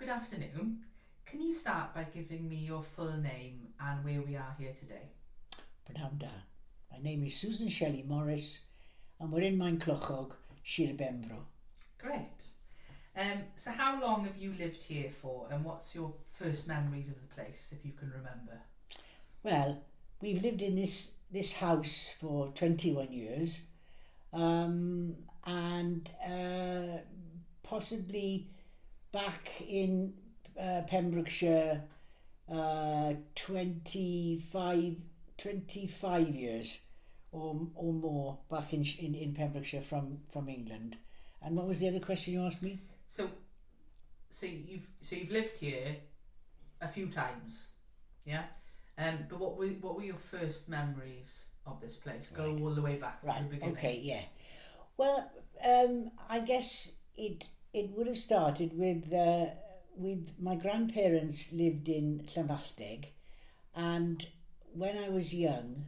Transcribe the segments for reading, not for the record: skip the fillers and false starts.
Good afternoon. Can you start by giving me your full name and where we are here today? Pnawn da. My name is Susan Shelley Morris and we're in Maen Clochog, Sir Benfro. Great. So how long have you lived here for, and what's your first memories of the place, if you can remember? Well, we've lived in this house for 21 years and possibly back in Pembrokeshire 25 years or more back in Pembrokeshire from England. And what was the other question you asked me? So you've lived here a few times, yeah. But what were your first memories of this place? Go all the way back to the beginning. Okay, yeah. Well, I guess it would have started with my grandparents lived in Llanfairpwll, and when I was young,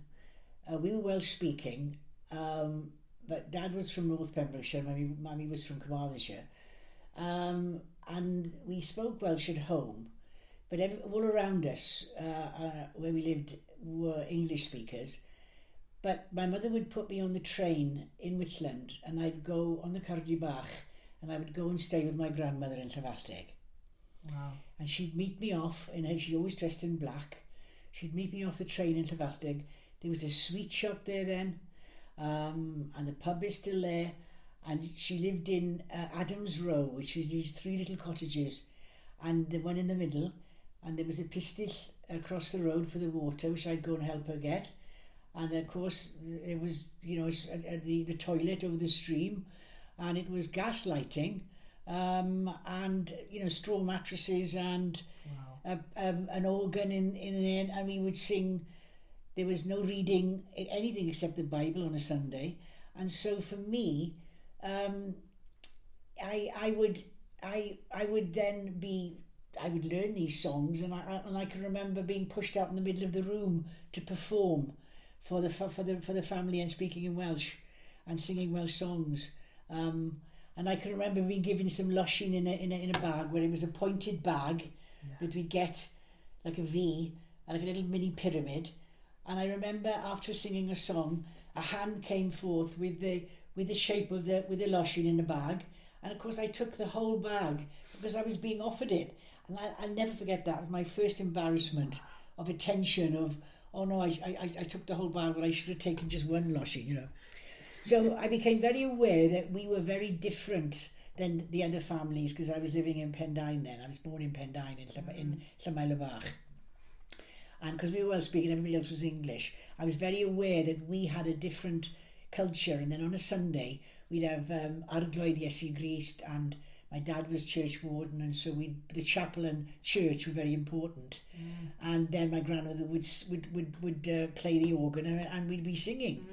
we were Welsh speaking, but Dad was from North Pembrokeshire, Mummy was from Carmarthenshire, and we spoke Welsh at home, but all around us where we lived were English speakers. But my mother would put me on the train in Whitland, and I'd go on the Cardi Bach, and I would go and stay with my grandmother in Llanfairpwll. Wow. And she'd meet me off, she'd always dressed in black. She'd meet me off the train in Llanfairpwll. There was a sweet shop there then, and the pub is still there. And she lived in Adams Row, which was these three little cottages, and the one in the middle. And there was a pistol across the road for the water, which I'd go and help her get. And of course, it was, the toilet over the stream, and it was gas lighting, and straw mattresses, and wow. an organ in there, and we would sing. There was no reading anything except the Bible on a Sunday, and so for me, I would learn these songs, and I can remember being pushed out in the middle of the room to perform for the family and speaking in Welsh and singing Welsh songs. And I can remember being given some lushin in a bag, where it was a pointed bag that we'd get like a V, like a little mini pyramid. And I remember after singing a song, a hand came forth with the shape of the lushin in the bag, and of course I took the whole bag because I was being offered it. And I'll never forget that, my first embarrassment of attention of, oh no, I took the whole bag, but I should have taken just one lushin, So I became very aware that we were very different than the other families, because I was living in Pendine then. I was born in Pendine in Llanfairpwll. And because we were Welsh speaking, everybody else was English. I was very aware that we had a different culture. And then on a Sunday, we'd have Arglwydd Iesu Grist, and my dad was church warden, and so the chapel and church were very important. And then my grandmother would play the organ, and we'd be singing.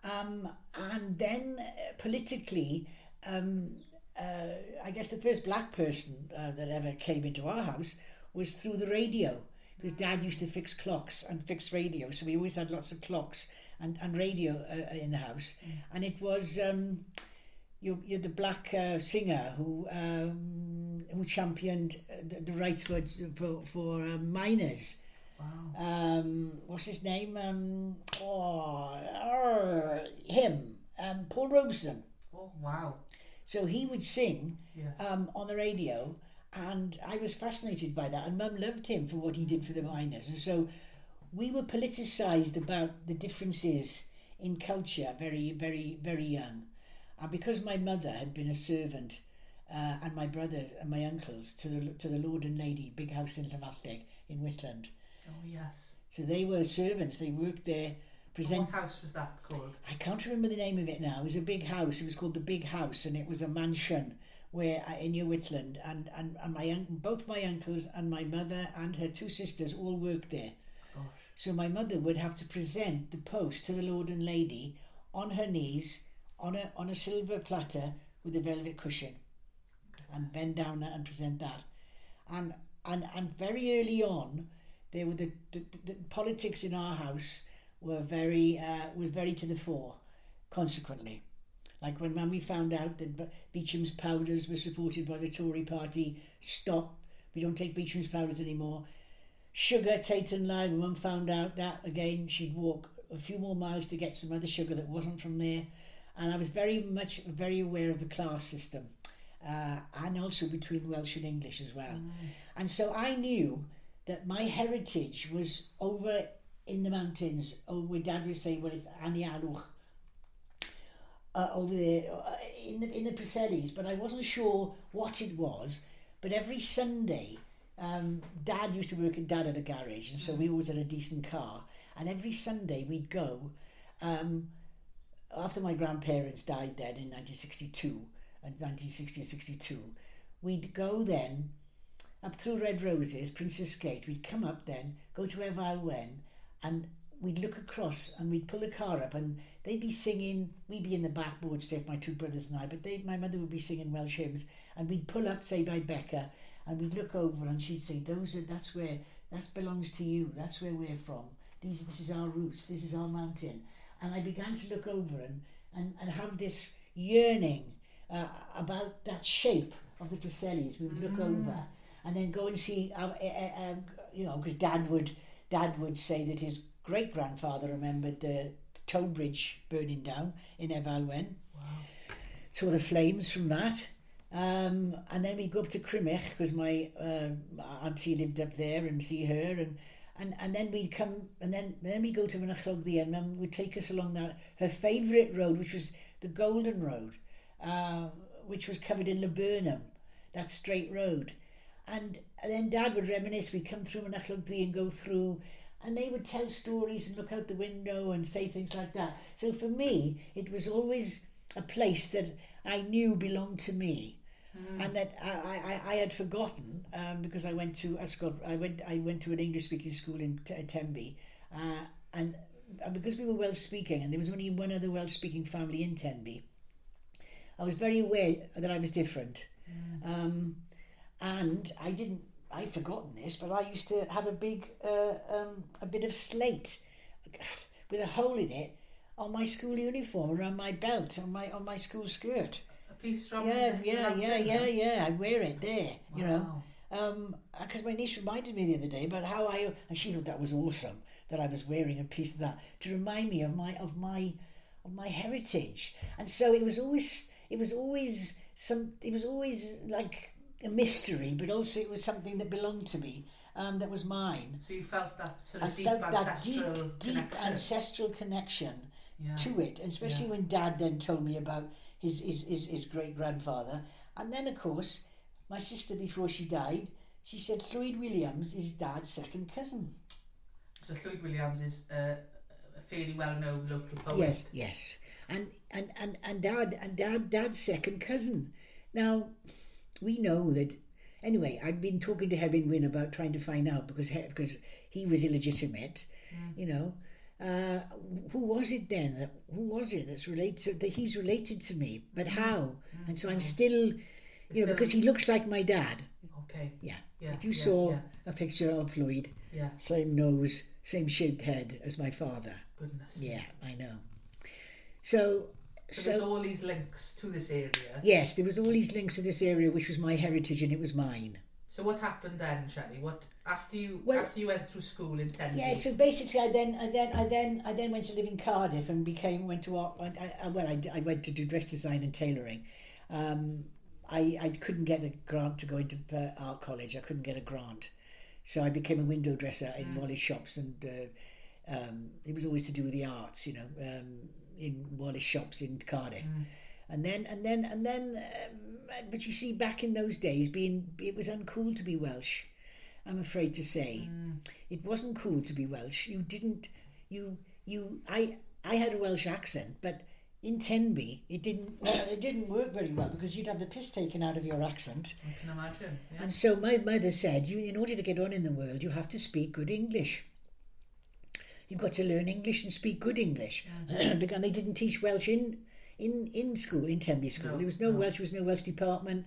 And then politically, I guess the first black person that ever came into our house was through the radio, because Dad used to fix clocks and fix radio, so we always had lots of clocks and radio in the house. And it was you're the black singer who championed the rights for miners. Wow. What's his name? Him, Paul Robeson. Oh, wow. So he would sing Yes. on the radio, and I was fascinated by that. And Mum loved him for what he did for the miners. And so we were politicised about the differences in culture very, very, very young. And because my mother had been a servant, and my brothers and my uncles to the Lord and Lady, big house in Llanfairpwll in Whitland. Oh, yes. So they were servants, they worked there. What house was that called? I can't remember the name of it now. It was a big house. It was called the Big House, and it was a mansion where in New Whitland, and both my uncles and my mother and her two sisters all worked there. Gosh. So my mother would have to present the post to the Lord and Lady on her knees on a silver platter with a velvet cushion, and bend down and present that. And very early on, there were the politics in our house were very to the fore. Consequently, like when Mummy found out that Beecham's powders were supported by the Tory party, stopped We don't take Beecham's powders anymore. Sugar, tight and loud. My mum found out that, again, she'd walk a few more miles to get some other sugar that wasn't from there. And I was very aware of the class system. And also between Welsh and English as well. And so I knew that my heritage was over in the mountains, where Dad would say, well, it's Anialwch, over there in the Preselis, but I wasn't sure what it was. But every Sunday, Dad used to work at Dad at a garage, and so we always had a decent car. And every Sunday we'd go, after my grandparents died then in 1962, and 1960-62, we'd go then up through Red Roses, Princess Gate. We'd come up then, go to Evalwen, and we'd look across and we'd pull the car up and they'd be singing, we'd be in the backboard stiff, my two brothers and I, but my mother would be singing Welsh hymns, and we'd pull up, say, by Becca, and we'd look over and she'd say, that belongs to you, that's where we're from, this is our roots, this is our mountain. And I began to look over and have this yearning about that shape of the Preselis. We would look over and then go and see, because Dad would say that his great-grandfather remembered the toll bridge burning down in Evalwen. Wow. Saw the flames from that. And then we'd go up to Crimich, because my auntie lived up there, and see her. And then we'd come, and then we'd go to Mynachlogddu, and Mum would take us along that, her favourite road, which was the Golden Road, which was covered in laburnum, that straight road. And then Dad would reminisce, we'd come through Mynachlogddu and go through, and they would tell stories and look out the window and say things like that. So for me, it was always a place that I knew belonged to me. And that I had forgotten, because I went to I went to an English speaking school in Tenby, and because we were Welsh speaking and there was only one other Welsh speaking family in Tenby, I was very aware that I was different. And I'd forgotten this, but I used to have a big a bit of slate with a hole in it on my school uniform around my belt, on my school skirt. Piece from yeah. I'd wear it there, wow. You know, because my niece reminded me the other day about how and she thought that was awesome that I was wearing a piece of that to remind me of my heritage. And so it was always like a mystery, but also it was something that belonged to me, that was mine. So you felt that sort of deep ancestral connection to it, and especially when Dad then told me about his great-grandfather. And then, of course, my sister, before she died, she said Llwyd Williams is Dad's second cousin. So Llwyd Williams is a fairly well-known local poet. Yes. And Dad's second cousin. Now, we know that... Anyway, I've been talking to Hefin Wyn about trying to find out, because he was illegitimate, you know. Who was it then? Who was it that's related? That he's related to me, but how? And so I'm still, because he looks like my dad. Okay. Yeah. If you saw a picture of Llwyd, same nose, same shaped head as my father. Goodness. Yeah, I know. So there's all these links to this area. Yes, there was all these links to this area, which was my heritage and it was mine. So what happened then, Shelley? What after you went through school in Tenby? Yeah, so basically I then went to live in Cardiff and went to art. I went to do dress design and tailoring. I couldn't get a grant to go into art college. I couldn't get a grant, so I became a window dresser in Wallace shops, and it was always to do with the arts, you know, in Wallace shops in Cardiff. And then, but you see, back in those days, it was uncool to be Welsh. I'm afraid to say, it wasn't cool to be Welsh. I had a Welsh accent, but in Tenby, it didn't work very well, because you'd have the piss taken out of your accent. I can imagine. Yeah. And so my mother said, in order to get on in the world, you have to speak good English. You've got to learn English and speak good English, because they didn't teach Welsh in school, in Tenby school. There was no Welsh, there was no Welsh department.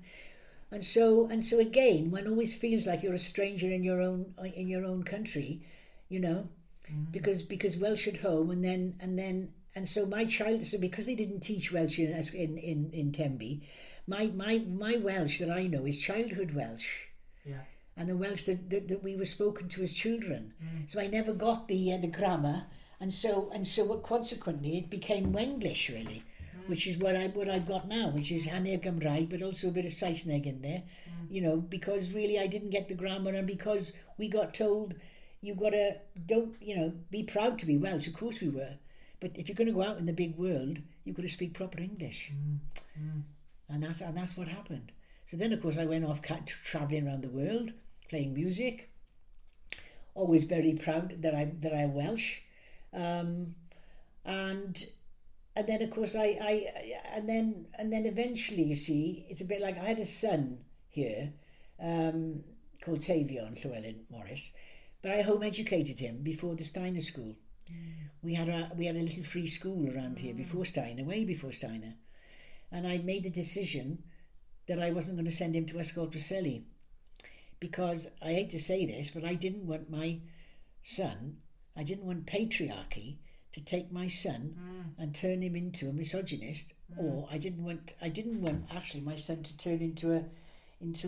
And so again, one always feels like you're a stranger in your own country, you know, because Welsh at home, and so because they didn't teach Welsh in Tenby, my Welsh that I know is childhood Welsh. Yeah. and the Welsh that we were spoken to as children. So I never got the grammar, and so consequently it became Wenglish really, which is what I've got now, which is hanner Gymraeg, but also a bit of Saesneg in there, you know, because really I didn't get the grammar, and because we got told you gotta be proud to be Welsh. Of course we were, but if you're going to go out in the big world, you've got to speak proper English, and that's what happened. So then, of course, I went off travelling around the world, playing music. Always very proud that I'm Welsh, and then of course and then eventually, you see, it's a bit like I had a son here, called Tavion Llewellyn Morris, but I home educated him before the Steiner school. We had a little free school around here before Steiner, way before Steiner, and I made the decision that I wasn't going to send him to Ysgol Preselis, because I hate to say this, but I didn't want patriarchy to take my son and turn him into a misogynist, or I didn't want actually my son to turn into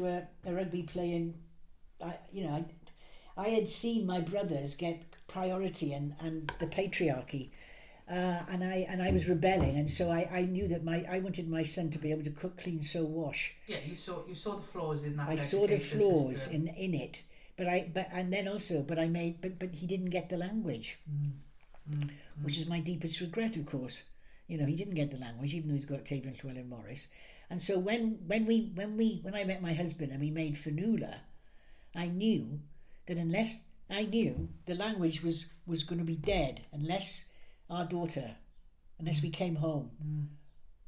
a rugby playing. I had seen my brothers get priority and the patriarchy. And I was rebelling, and so I knew that I wanted my son to be able to cook, clean, sew, wash. Yeah, you saw the flaws in that. I saw the flaws in it, but he didn't get the language, which is my deepest regret, of course. You know, he didn't get the language, even though he's got Tavion Llewellyn Morris. And so when I met my husband and we made Fanula, I knew that unless the language was going to be dead unless we came home,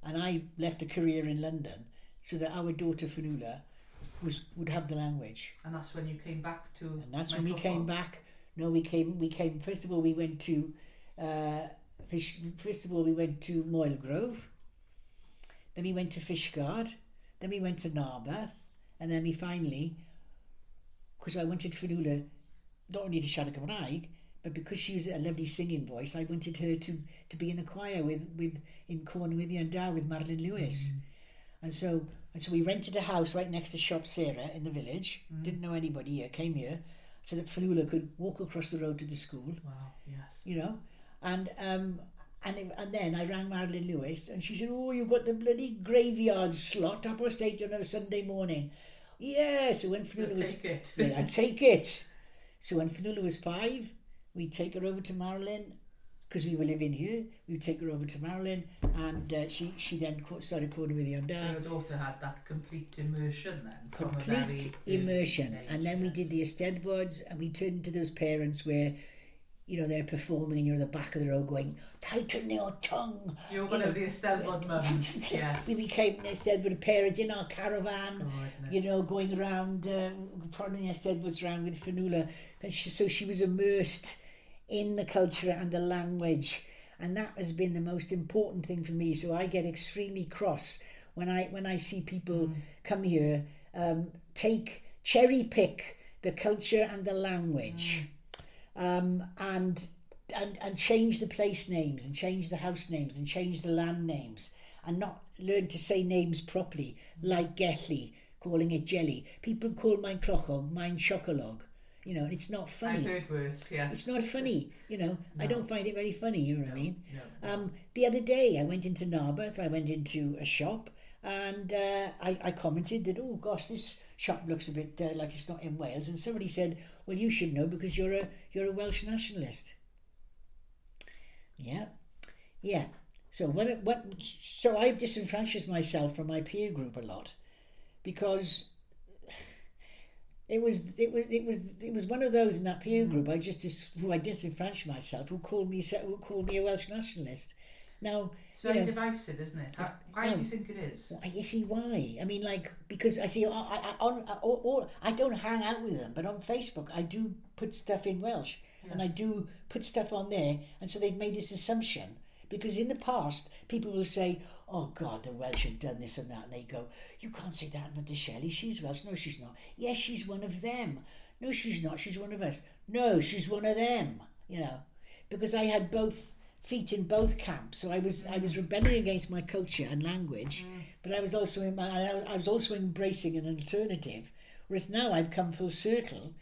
and I left a career in London so that our daughter Fanula would have the language. And that's when you came back to. And that's when we came back. No, we came. First of all, we went to Moyle Grove. Then we went to Fishguard. Then we went to Narberth, and then we finally, because I wanted Fanula not only to siarad Gymraeg, but because she was a lovely singing voice, I wanted her to be in the choir in Cornwall and with Marilyn Lewis. And so we rented a house right next to Shop Sarah in the village. Didn't know anybody here, came here, so that Fanula could walk across the road to the school. Wow, yes. You know, and then I rang Marilyn Lewis, and she said, "Oh, you got the bloody graveyard slot up our state on a Sunday morning." Yeah, so when Fanula was... I'd take it. So when Fanula was 5, we'd take her over to Marilyn, because we were living here. We'd take her over to Marilyn, and she then started calling with the under. So your daughter had that complete immersion then? Complete immersion. And then we did the Eisteddfods, and we turned into those parents where, you know, they're performing and you're at the back of the row going, "Tighten your tongue." You're one of the Eisteddfod mums. Yes. We became Eisteddfod parents in our caravan, you know, going around, following the Eisteddfods around with Fanula. And so she was immersed in the culture and the language, and that has been the most important thing for me. So I get extremely cross when I see people come here, cherry pick the culture and the language, and change the place names and change the house names and change the land names, and not learn to say names properly, like Gelli, calling it jelly. People call mine clochog, mine chocolog. You know, and it's not funny. I've heard worse, yeah. It's not funny, you know. No. I don't find it very funny, you know what I mean? No. The other day I went into Narberth, I went into a shop, and I commented that, "Oh gosh, this shop looks a bit like it's not in Wales." And somebody said, "Well, you should know because you're a Welsh nationalist." Yeah. So so I've disenfranchised myself from my peer group a lot, because it was one of those in that peer group I disenfranchised myself, who called me a Welsh nationalist. Now it's very divisive, isn't it? Why do you think it is? Well, you see why? I mean, like, because I see I don't hang out with them, but on Facebook I do put stuff in Welsh, and I do put stuff on there, and so they've made this assumption. Because in the past, people will say, "Oh God, the Welsh have done this and that," and they go, "You can't say that about Shelley. She's Welsh." "No, she's not." "Yes, she's one of them." "No, she's not. She's one of us." "No, she's one of them." You know, because I had both feet in both camps, so I was rebelling against my culture and language, but I was also embracing an alternative, Whereas now I've come full circle,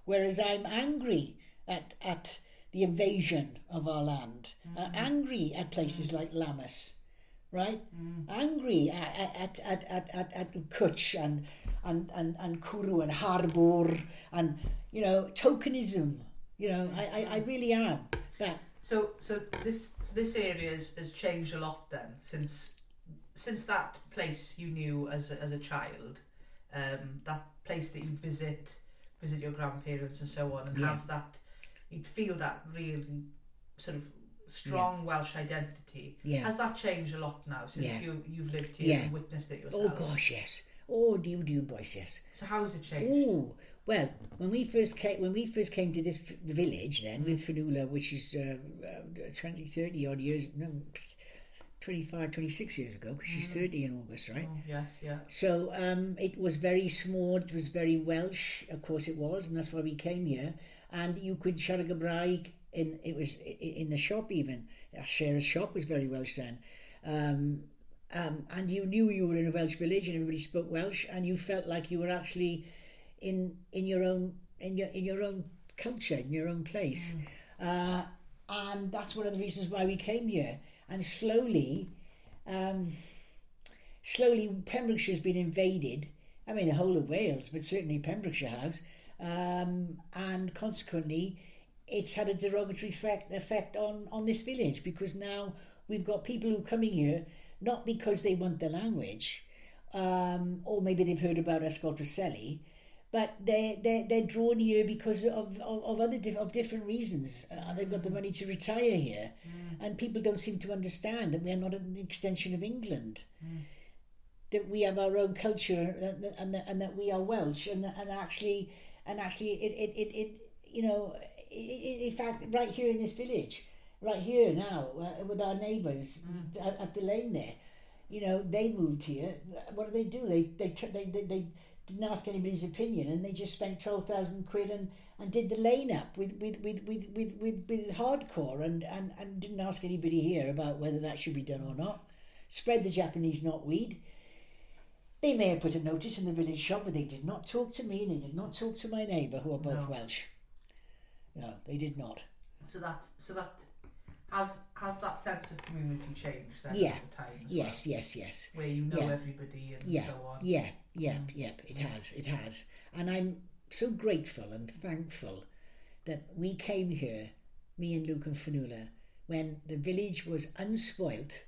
whereas I'm angry at the invasion of our land, angry at places like Lammas, right? Angry at Cwtch and Cwrw and Harbwr and, you know, tokenism. You know, I really am. But so this area has changed a lot then since that place you knew as a child, that place that you'd visit your grandparents and so on, and have that, you'd feel that really sort of strong Welsh identity. Yeah. Has that changed a lot now since you've lived here and witnessed it yourself? Oh gosh, yes. Oh, do boys, yes. So how has it changed? Oh, well, when we first came to this village then with Fionnuala, which is 30 odd years, no, 25, 26 years ago, because she's 30 in August, right? Oh, yes, yeah. So it was very small, it was very Welsh, of course it was, and that's why we came here. And you could siarad Gymraeg in the shop even. Sarah's shop was very Welsh then. And you knew you were in a Welsh village and everybody spoke Welsh, and you felt like you were actually in your own culture, in your own place. And that's one of the reasons why we came here. And slowly Pembrokeshire's been invaded. I mean, the whole of Wales, but certainly Pembrokeshire has. And consequently, it's had a derogatory effect on this village, because now we've got people who are coming here not because they want the language, or maybe they've heard about us called Preselis, but they're drawn here because of different reasons. They've got the money to retire here, and people don't seem to understand that we are not an extension of England. That we have our own culture, and that we are Welsh, and actually it you know, in fact, right here in this village, right here now, with our neighbours at the lane there, you know, they moved here. What do? They didn't ask anybody's opinion, and they just spent 12,000 quid and did the lane up with hardcore, and didn't ask anybody here about whether that should be done or not. Spread the Japanese knotweed. They may have put a notice in the village shop, but they did not talk to me, and they did not talk to my neighbour, who are both Welsh. No, they did not. So that has that sense of community changed then yeah. over time as yes. Where you know everybody and so on. It has. And I'm so grateful and thankful that we came here, me and Luke and Fionnuala, when the village was unspoilt.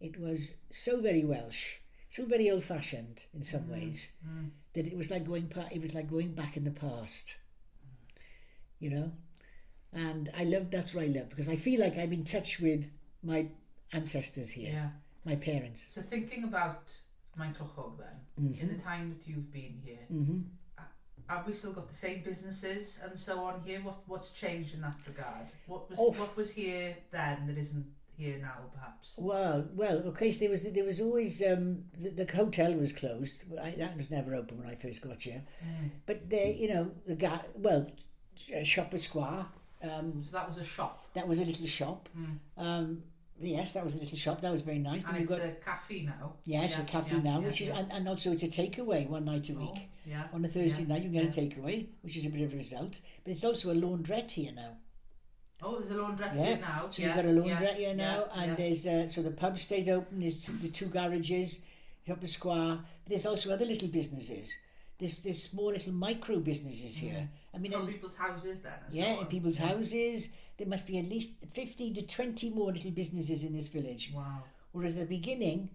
It was so very Welsh, so very old-fashioned in some ways, that it was like going back in the past. You know? And that's what I love, because I feel like I'm in touch with my ancestors here, my parents. So thinking about Clwchog then, in the time that you've been here, have we still got the same businesses and so on here? What's changed in that regard? What was here then that isn't here now, perhaps? Well, okay. So there was always the hotel was closed. That was never open when I first got here. But there, you know, Shopper Square. So that was a shop? That was a little shop. Yes, that was a little shop. That was very nice. And it's a cafe now? Yes, a cafe now, which is, and also it's a takeaway one night a week. On a Thursday night you can get a takeaway, which is a bit of a result. But it's also a laundrette here now. Oh, there's a laundrette here now. So you've got a laundrette here now, and there's so the pub stays open. There's the two garages, Shopper Square. But there's also other little businesses. There's small little micro businesses here. I mean, from people's houses then. In people's houses. There must be at least 15 to 20 more little businesses in this village. Wow. Whereas at the beginning,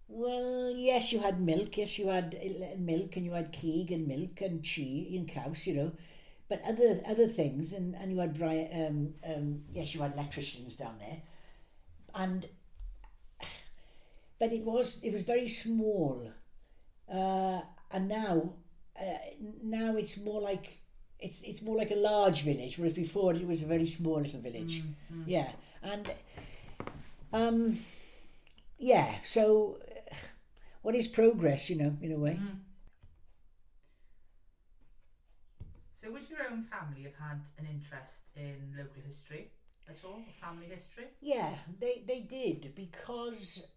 well, yes, you had milk. Yes, you had milk, and you had keeg and milk and cheese and cows, you know. But other things, and you had yes, you had electricians down there. But it was very small. And now it's more like it's more like a large village, whereas before it was a very small little village. Yeah, and so what is progress, you know, in a way? So would your own family have had an interest in local history at all, family history? Yeah, they did, because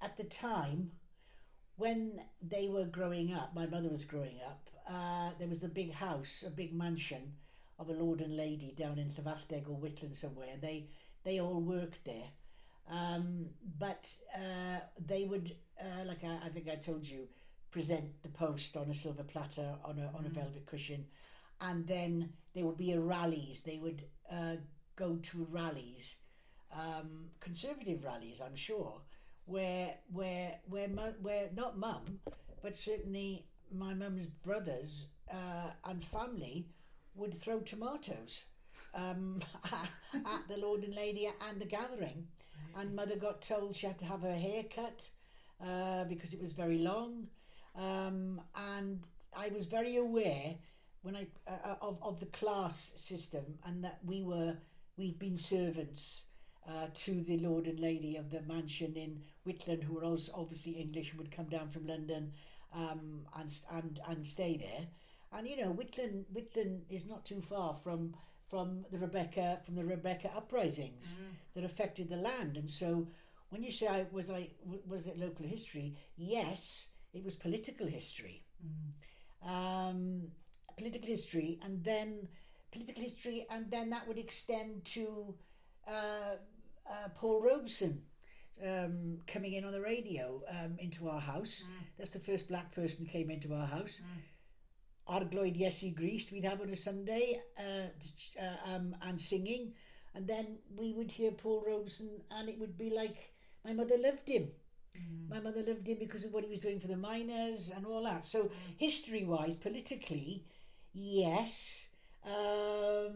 at the time when they were growing up, my mother was growing up, there was the big house, a big mansion of a lord and lady down in Dyfed or Whitland somewhere. They all worked there. But they would, like I think I told you, present the post on a silver platter on a velvet cushion, and then there would be rallies. They would go to rallies, conservative rallies, I'm sure, where not mum, but certainly my mum's brothers and family would throw tomatoes at the lord and lady and the gathering. And mother got told she had to have her hair cut because it was very long. And I was very aware when of the class system, and that we'd been servants to the lord and lady of the mansion in Whitland, who were also obviously English and would come down from London and stay there. And you know, Whitland is not too far from the Rebecca uprisings that affected the land. And so when you say was it local history? Yes, it was political history. Political history, and then that would extend to Paul Robeson coming in on the radio into our house. That's the first black person who came into our house. Arglwydd Iesu Grist we'd have on a Sunday, and singing, and then we would hear Paul Robeson, and it would be like my mother loved him. My mother loved him because of what he was doing for the miners and all that. So history-wise, politically, yes, I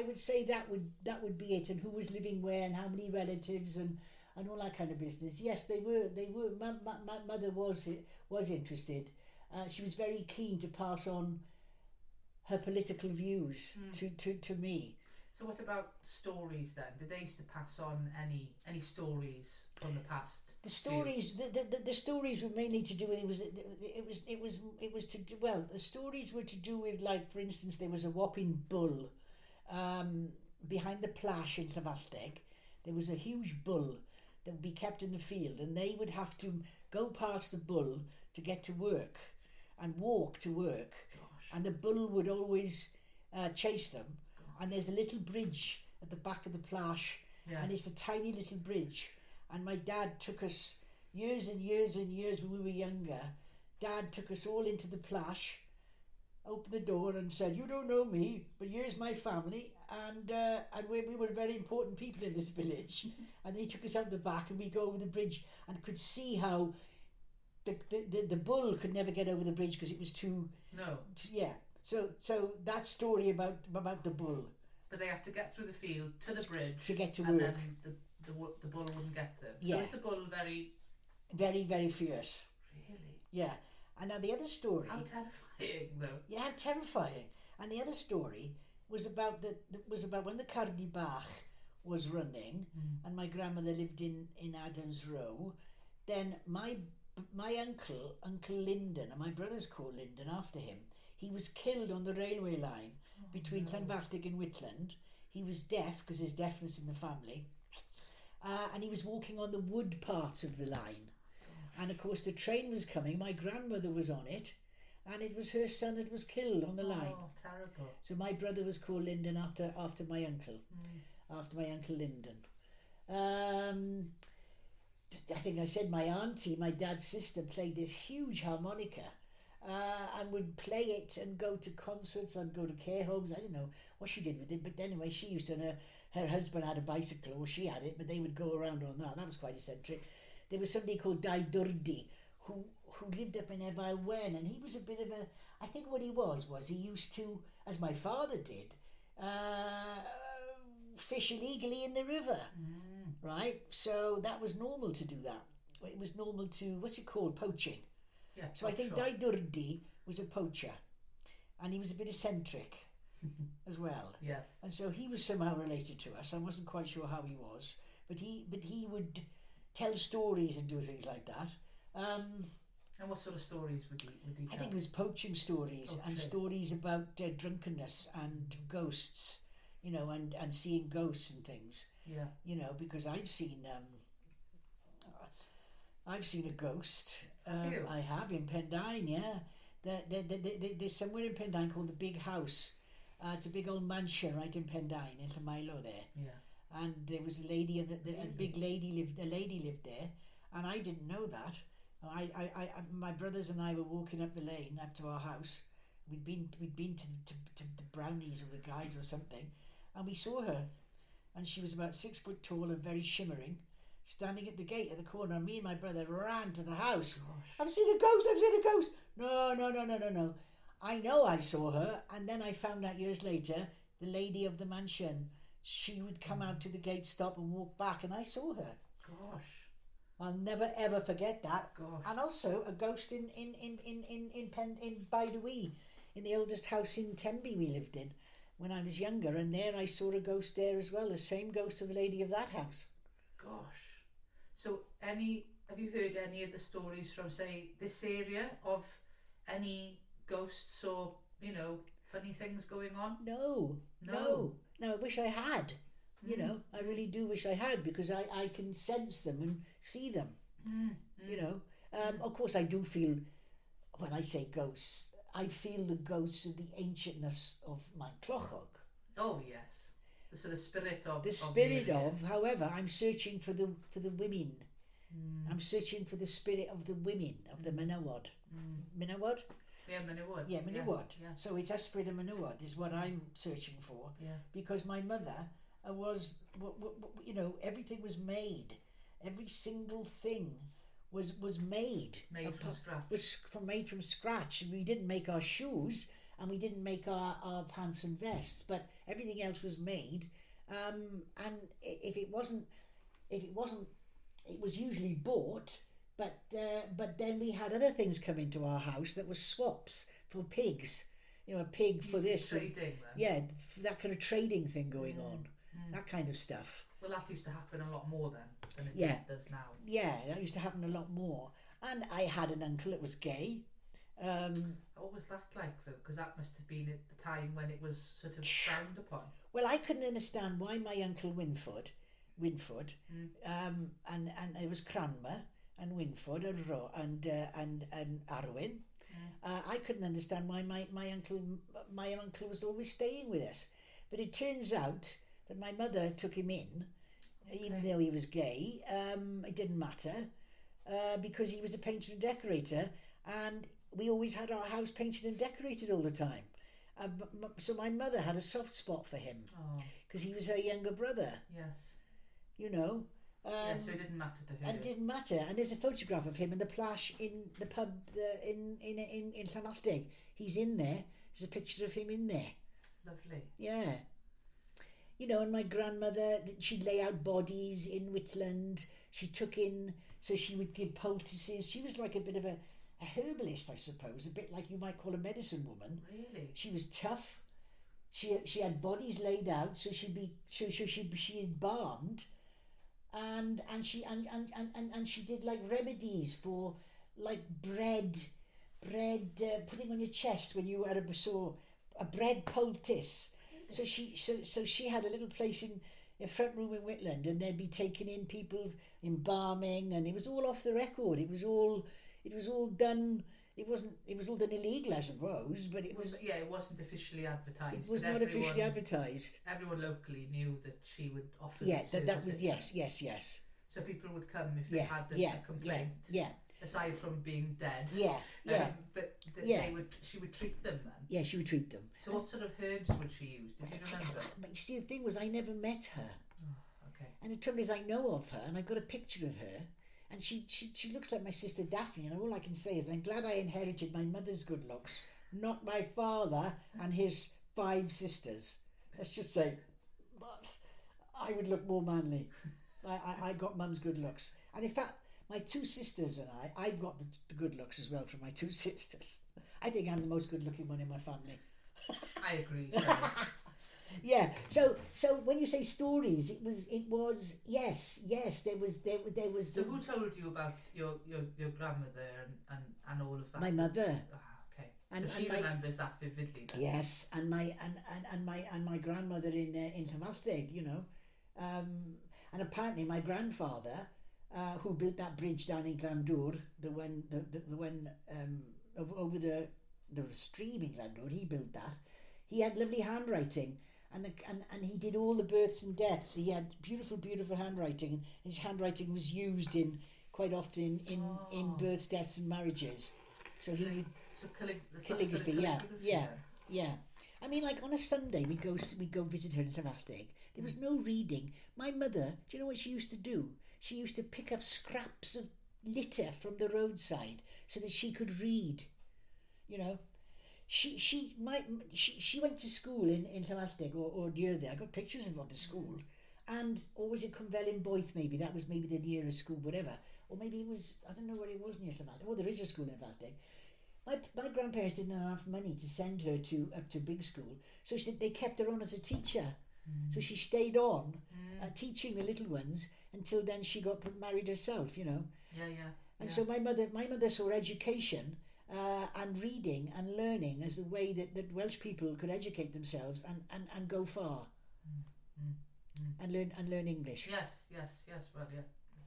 would say that would be it, and who was living where and how many relatives and all that kind of business. Yes, they were. My mother was interested. She was very keen to pass on her political views to me. So what about stories then? Did they used to pass on any stories from the past? The stories, the stories were mainly to do with the stories were to do with, like, for instance, there was a whopping bull behind the plash in Dyfed. There was a huge bull that would be kept in the field, and they would have to go past the bull to get to work and walk to work. Gosh. And the bull would always chase them. And there's a little bridge at the back of the plash, and it's a tiny little bridge. And my dad took us years and years and years when we were younger. Dad took us all into the plash, opened the door and said, "You don't know me, but here's my family." And we were very important people in this village. And he took us out the back, and we go over the bridge and could see how the bull could never get over the bridge because it was too... No. So that story about the bull. But they had to get through the field to the bridge to get to and work. Then the bull wouldn't get them. So Yeah. is the bull very... Very, very fierce. Really? Yeah. And now the other story... How terrifying, though. Yeah, how terrifying. And the other story was about when the Cardi Bach was running, and my grandmother lived in Adams Row. Then my uncle Lyndon, and my brother's called Lyndon after him, he was killed on the railway line between Llanfairpwll and Whitland. He was deaf because there's deafness in the family. And he was walking on the wood parts of the line. And of course the train was coming, my grandmother was on it, and it was her son that was killed on the line. Oh, terrible. So my brother was called Lyndon after my uncle, after my uncle Lyndon. I think I said my auntie, my dad's sister, played this huge harmonica, and would play it and go to concerts and go to care homes. I don't know what she did with it, but anyway, she used to, and her husband had a bicycle, or she had it, but they would go around on that. That was quite eccentric. There was somebody called Dyfed who lived up in Efail Wen, and he was a bit of a... I think what he was he used to, as my father did, fish illegally in the river, right? So that was normal to do that. It was normal to, what's it called, poaching. Yeah, so I think Dyfed was a poacher, and he was a bit eccentric as well. Yes. And so he was somehow related to us. I wasn't quite sure how he was, but he would tell stories and do things like that. And what sort of stories would he tell? I think it was poaching stories and stories about drunkenness and ghosts, you know, and seeing ghosts and things. Yeah. You know, because I've seen I've seen a ghost. Have you? I have in Pendine, yeah. There's somewhere in Pendine called the Big House. It's a big old mansion right in Pendine, in Llanmilo there. Yeah. And there was a lady, a big lady lived there, and I didn't know that. My brothers and I were walking up the lane up to our house. We'd been to the Brownies or the Guides or something, and we saw her, and she was about 6 foot tall and very shimmering, standing at the gate at the corner. And me and my brother ran to the house. Gosh. I've seen a ghost. No. I know I saw her, and then I found out years later the lady of the mansion. She would come out to the gate, stop, and walk back, and I saw her. Gosh. I'll never ever forget that. Gosh. And also a ghost in Baidewi, in the oldest house in Tenby we lived in when I was younger, and there I saw a ghost there as well, the same ghost of the lady of that house. Gosh. So have you heard any of the stories from, say, this area of any ghosts or, funny things going on? No. I wish I had. I really do wish I had, because I can sense them and see them. Of course I do feel, when I say ghosts, I feel the ghosts of the ancientness of my clochog. Oh yes, the sort of spirit of however, I'm searching for the women. I'm searching for the spirit of the women, of the menywod. Menywod? Yeah, menywod. Yeah, menywod. Yeah. So it's a spirit of menywod is what I'm searching for. Yeah. Because my mother was, everything was made. Every single thing was made. Made from scratch. Made from scratch. We didn't make our shoes, and we didn't make our pants and vests, but everything else was made. And if it wasn't, it was usually bought. But then we had other things come into our house that were swaps for pigs. A pig for this. Trading then? Yeah, that kind of trading thing going on. That kind of stuff. Well, that used to happen a lot more then than it does now. Yeah, that used to happen a lot more. And I had an uncle that was gay. What was that like, though? Because that must have been at the time when it was sort of frowned upon. Well, I couldn't understand why my uncle Winford, and it was Cranmer and Winford and Arwen. I couldn't understand why my uncle was always staying with us. But it turns out that my mother took him in, even though he was gay. It didn't matter, because he was a painter and decorator, and we always had our house painted and decorated all the time. So my mother had a soft spot for him, because he was her younger brother. Yes. So it didn't matter to her. And it didn't matter. And there's a photograph of him in the plash in the pub in Llanalltig. He's in there. There's a picture of him in there. Lovely. Yeah. And my grandmother, she'd lay out bodies in Whitland. She took in, so she would give poultices. She was like a bit of a herbalist, I suppose, a bit like you might call a medicine woman. Really? She was tough. She had bodies laid out, so she embalmed. And she did like remedies for like bread putting on your chest when you had a bread poultice. So she had a little place in a front room in Whitland, and they'd be taking in people embalming, and it was all off the record. It was all done. It was all done illegal, I suppose, but it wasn't officially advertised. It was not officially advertised. Everyone locally knew that she would offer. Yeah, that was yes. So people would come if they had a complaint. Yeah. Aside from being dead. Yeah. She would treat them then. Yeah, she would treat them. So what sort of herbs would she use? Did you remember? You see, the thing was, I never met her. Oh, okay. And the trouble is, I know of her, and I've got a picture of her. And she looks like my sister Daphne, and all I can say is I'm glad I inherited my mother's good looks, not my father and his 5 sisters. Let's just say, but I would look more manly. I got mum's good looks. And in fact, my 2 sisters and I got the good looks as well from my 2 sisters. I think I'm the most good looking one in my family. I agree. Yeah. So when you say stories, it was yes. There was. So who told you about your grandmother and all of that? My mother. Okay. So she remembers that vividly then. Yes, and my grandmother in Llanalltig, and apparently my grandfather who built that bridge down in Glandour, the one over the stream in Glandour. He built that. He had lovely handwriting, and he did all the births and deaths. He had beautiful handwriting, and his handwriting was used quite often in births, deaths, and marriages. So he calligraphy, yeah. I mean, like on a Sunday, we go visit her in Llywelyn. There was no reading. My mother, do you know what she used to do? She used to pick up scraps of litter from the roadside so that she could read. You know, she went to school in Llywelyn or near there. I got pictures of the school, or was it Cwmfelin Boeth? Maybe that was the nearest school, whatever. Or maybe it was, I don't know where it was near Llywelyn. Oh, there is a school in Llywelyn. My grandparents didn't have enough money to send her up to big school, so they kept her on as a teacher. So she stayed on teaching the little ones until then she got married herself, you know. And so my mother saw education and reading and learning as the way that Welsh people could educate themselves and go far and learn English. Yes. Well, yeah.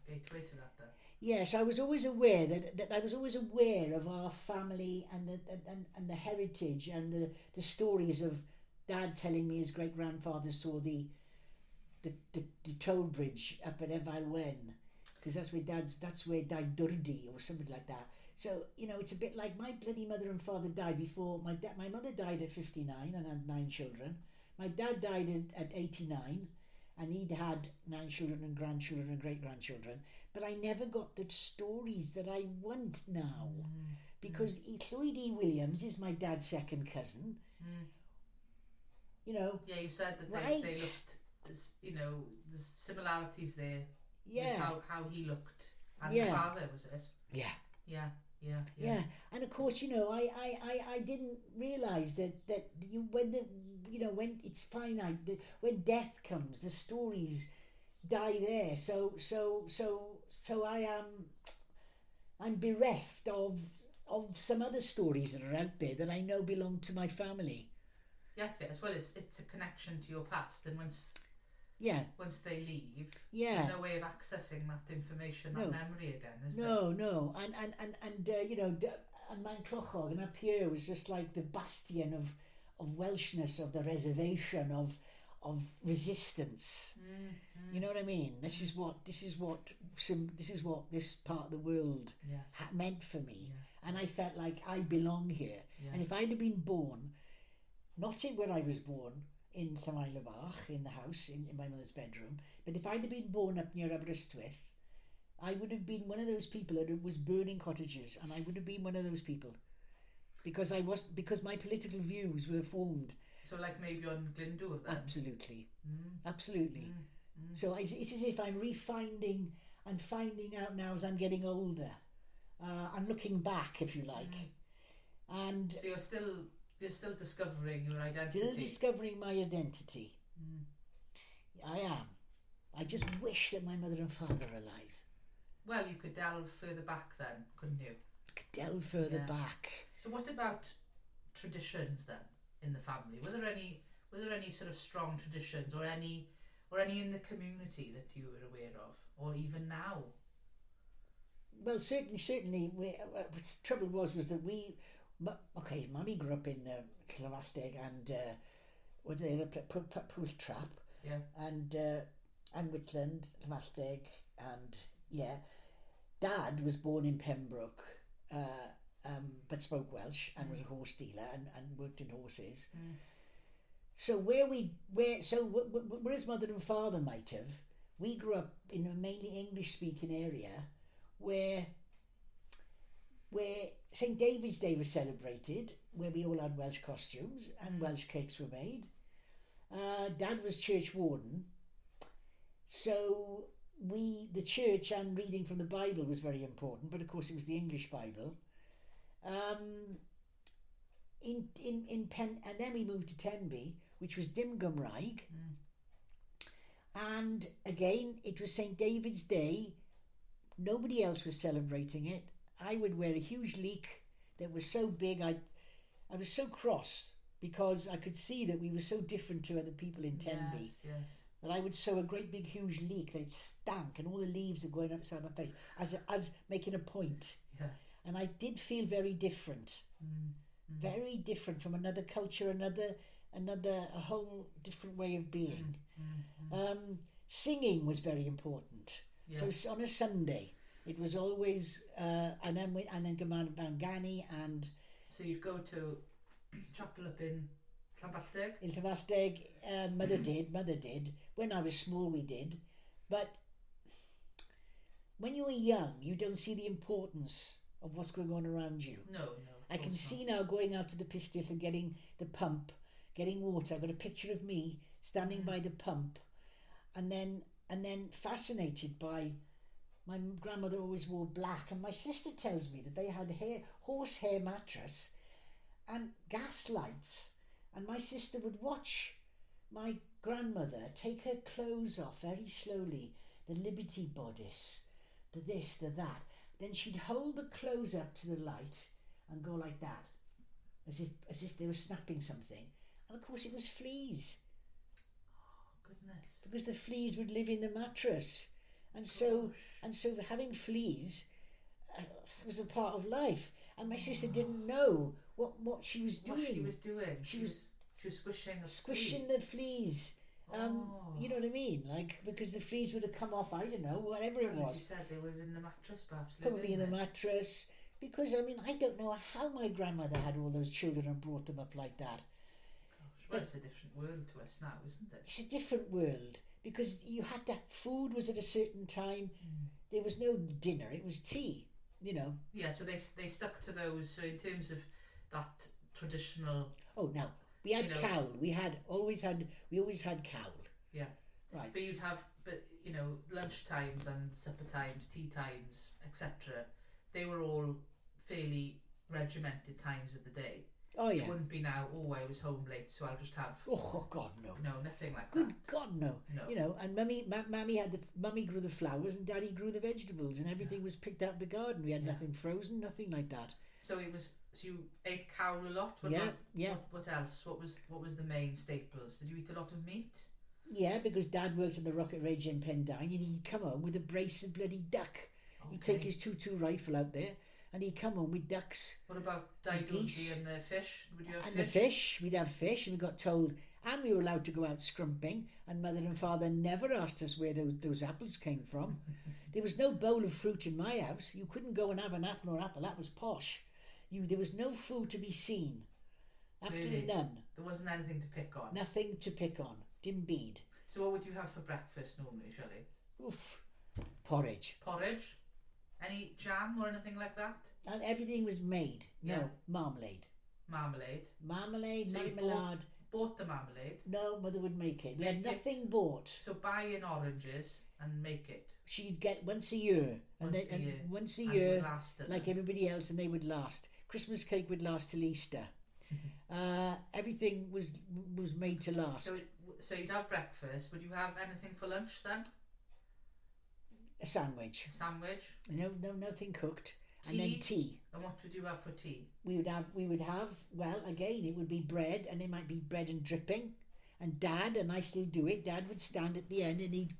Gateway to that then. Yes, I was always aware that I was always aware of our family and the heritage and the stories of Dad telling me his great grandfather saw the toll bridge up at Efalwen, because that's where Dad Durdi or something like that. So you know, it's a bit like my bloody mother and father died before my mother died at 59 and had 9 children. My dad died at 89. And he'd had 9 children and grandchildren and great-grandchildren. But I never got the stories that I want now. Because Llwyd E. Williams is my dad's second cousin. You know. Yeah, you said that they looked, you know, there's similarities there. Yeah. With how he looked. And your father, was it? Yeah. Yeah. And of course, you know, I didn't realise that when it's finite, when death comes, the stories die there. So I'm bereft of some other stories that are out there that I know belong to my family. Yes, as well as it's a connection to your past, and once they leave, there's no way of accessing that information, that memory again, is there? No. And you know, and Manclochog and up here was just like the bastion of Welshness, of the reservation, of resistance. You know what I mean? This is what this part of the world meant for me, and I felt like I belong here. And if I'd have been born, not in where I was born, in Llywelyn in the house, in my mother's bedroom, but if I'd have been born up near Aberystwyth, I would have been one of those people that was burning cottages, and I would have been one of those people, because my political views were formed. So like maybe on Glyndŵr then? Absolutely. So it's as if I'm refinding and finding out now as I'm getting older. I'm looking back, if you like. And so you're still discovering your identity. Still discovering my identity. I am. I just wish that my mother and father are alive. Well, you could delve further back then, couldn't you? Could delve further back. So what about traditions then in the family? Were there any sort of strong traditions or any in the community that you were aware of, or even now? Well, certainly. The trouble was that Mummy grew up in Llywelyn and what did they other Pwll Trap, and Whitland, Llywelyn, and Dad was born in Pembroke, but spoke Welsh and was a horse dealer and worked in horses. So whereas mother and father might have, we grew up in a mainly English-speaking area where St David's Day was celebrated, where we all had Welsh costumes and Welsh cakes were made. Dad was church warden, so the church and reading from the Bible was very important, but of course it was the English Bible. And then we moved to Tenby, which was Dim Gymraeg, and again it was St David's Day. Nobody else was celebrating it. I would wear a huge leek that was so big, I was so cross because I could see that we were so different to other people in Tenby. Yes. that I would sow a great big huge leek that it stank and all the leaves were going upside my face as making a point. Yeah. And I did feel very different. Very different from another culture, a whole different way of being. Singing was very important. Yes. So on a Sunday, it was always and then Gyman Bangani and. So you'd go to chapel up in Llanballteg? In Llanballteg, mother did. When I was small, we did. But when you were young, you don't see the importance of what's going on around you. No. I can see now going out to the Pistiff and getting the pump, getting water. I've got a picture of me standing by the pump, and then fascinated by. My grandmother always wore black, and my sister tells me that they had horsehair mattress and gas lights, and my sister would watch my grandmother take her clothes off very slowly, the Liberty bodice, the this, the that. Then she'd hold the clothes up to the light and go like that, as if they were snapping something. And of course it was fleas. Oh, goodness. Because the fleas would live in the mattress. And so having fleas was a part of life. And my sister didn't know what she was doing. What she was doing. She was squishing the fleas. You know what I mean? Like, because the fleas would have come off, I don't know, whatever it was. As you said, they were in the mattress perhaps. Probably in the mattress. Because, I mean, I don't know how my grandmother had all those children and brought them up like that. Gosh, well, it's a different world to us now, isn't it? It's a different world. Because you had that food was at a certain time. There was no dinner, it was tea, you know. Yeah, so they stuck to those. So in terms of that traditional. Oh, no, we had cowl. We always had cowl. Yeah, right. But you'd have, lunch times and supper times, tea times, etc. They were all fairly regimented times of the day. Oh yeah. It wouldn't be now, I was home late, so I'll just have. Oh God, no. No, nothing like that. Good God, no. No. You know, and Mummy grew the flowers and Daddy grew the vegetables, and everything was picked out of the garden. We had nothing frozen, nothing like that. So so you ate cow a lot. What else? What was the main staples? Did you eat a lot of meat? Yeah, because Dad worked on the rocket range in Pendine, and he'd come home with a brace of bloody duck. Okay. He'd take his 2.2 rifle out there. And he'd come home with ducks. What about geese and the fish? Would you have fish? And the fish, we'd have fish, and we got told, and we were allowed to go out scrumping. And Mother and Father never asked us where those apples came from. There was no bowl of fruit in my house. You couldn't go and have an apple or an apple. That was posh. There was no food to be seen. Absolutely really? None. There wasn't anything to pick on. Nothing to pick on. Dim bead. So what would you have for breakfast normally, Shelley? Oof. Porridge. Porridge? Any jam or anything like that? And everything was made. No, marmalade. Marmalade, so marmalade. Bought the marmalade? No, Mother would make it. We had nothing bought. So buy in oranges and make it. She'd get once a year. Once a year, like everybody else, and they would last. Christmas cake would last till Easter. Everything was made to last. So you'd have breakfast. Would you have anything for lunch then? A sandwich. No, nothing cooked. Tea? And then tea. And what would you have for tea? We would have, well, again, it would be bread, and it might be bread and dripping. And Dad, and I still do it, Dad would stand at the end and he'd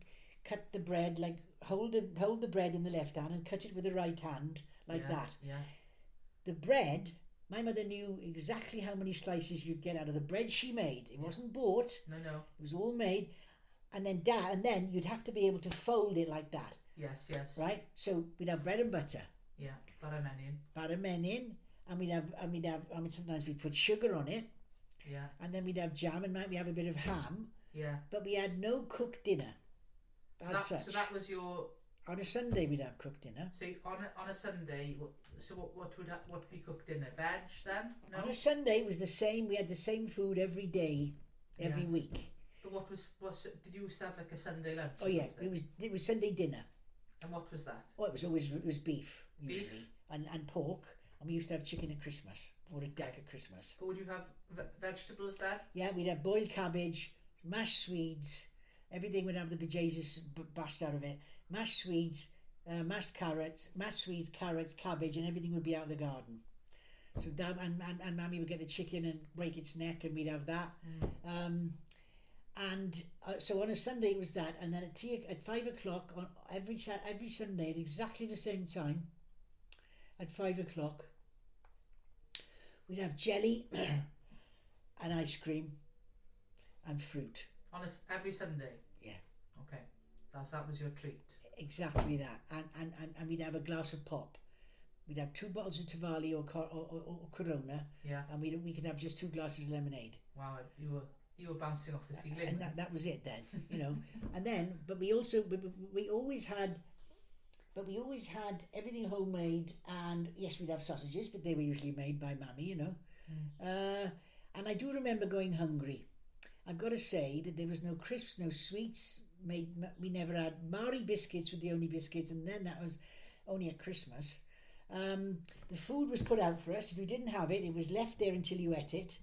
cut the bread, like hold the bread in the left hand and cut it with the right hand, like that. Yeah. The bread, my mother knew exactly how many slices you'd get out of the bread she made. It wasn't bought. No. It was all made. And then you'd have to be able to fold it like that. Yes. Right? So we'd have bread and butter. Yeah, Baramenin. And sometimes we'd put sugar on it. Yeah. And then we'd have jam, and might we have a bit of ham. Yeah. But we had no cooked dinner. So that was your. On a Sunday we'd have cooked dinner. So on a Sunday, so what would be cooked dinner? Veg then? No? On a Sunday it was the same. We had the same food every day, every week. But what did you used to have like a Sunday lunch? Oh yeah, it was Sunday dinner. And what was that? Oh, it was beef usually, and pork, and we used to have chicken at Christmas, or a duck at Christmas. But would you have vegetables there? Yeah, we'd have boiled cabbage, mashed Swedes, everything would have the bejesus bashed out of it. Mashed Swedes, mashed Swedes, carrots, cabbage, and everything would be out of the garden. So Dad and Mammy would get the chicken and break its neck, and we'd have that. And so on a Sunday it was that, and then at 5 o'clock on every Sunday at exactly the same time, at 5 o'clock, we'd have jelly and ice cream and fruit. Every Sunday? Yeah. Okay. That was your treat. Exactly that. And we'd have a glass of pop. We'd have 2 bottles of Tavali or Corona. Yeah. And we could have just 2 glasses of lemonade. Wow, you were bouncing off the ceiling. And that was it then, you know. And then, but we always had everything homemade, and yes, we'd have sausages, but they were usually made by Mammy, you know. And I do remember going hungry. I've got to say that there was no crisps, no sweets. We never had Marie biscuits, were the only biscuits, and then that was only at Christmas. The food was put out for us. If you didn't have it, it was left there until you ate it.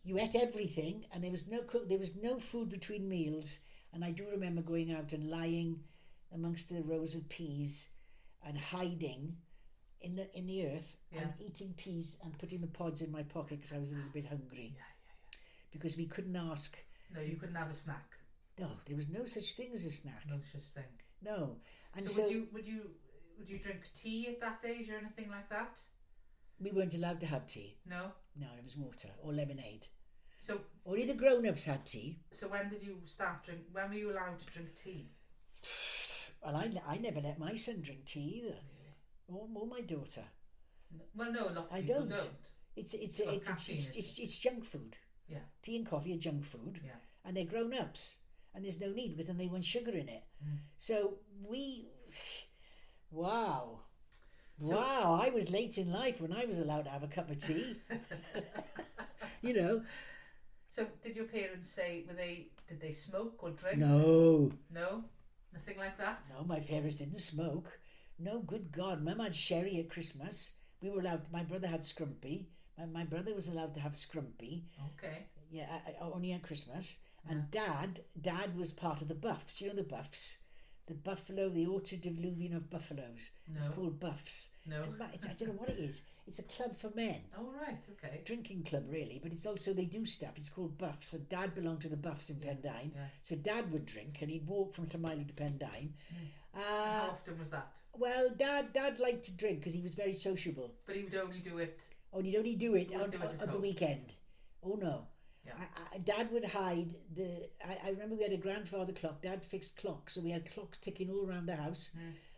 You ate everything, and there was no food between meals. And I do remember going out and lying amongst the rows of peas and hiding in the earth and eating peas and putting the pods in my pocket because I was a little bit hungry. Yeah. Because we couldn't ask. No, you couldn't have a snack. No, there was no such thing as a snack. No such thing. No. And so would you drink tea at that age or anything like that? We weren't allowed to have tea. No? No, it was water or lemonade. So only the grown-ups had tea. So when were you allowed to drink tea? Well, I never let my son drink tea either. Really? Or my daughter. Well, no, a lot of people don't. It's junk food. Yeah. Tea and coffee are junk food. Yeah. And they're grown-ups. And there's no need because then they want sugar in it. So wow, I was late in life when I was allowed to have a cup of tea. You know. So did your parents say, did they smoke or drink? No. No? Nothing like that? No, my parents didn't smoke. No, good God. Mum had sherry at Christmas. We were allowed, my brother had scrumpy. My brother was allowed to have scrumpy. Okay. Yeah, only at Christmas. And Dad was part of the Buffs. You know the Buffs? The buffalo, the antediluvian of buffaloes. No. It's called Buffs. No. I don't know what it is. It's a club for men. Oh, right, okay. Drinking club, really, but it's also, they do stuff. It's called Buffs. So Dad belonged to the Buffs in Pendine. Yeah. So Dad would drink and he'd walk from Tamale to Pendine. How often was that? Well, Dad liked to drink because he was very sociable. But he would only do it... Oh, he'd only do it on the weekend. Oh, no. Yeah. Dad would hide I remember we had a grandfather clock. Dad fixed clocks, so we had clocks ticking all around the house.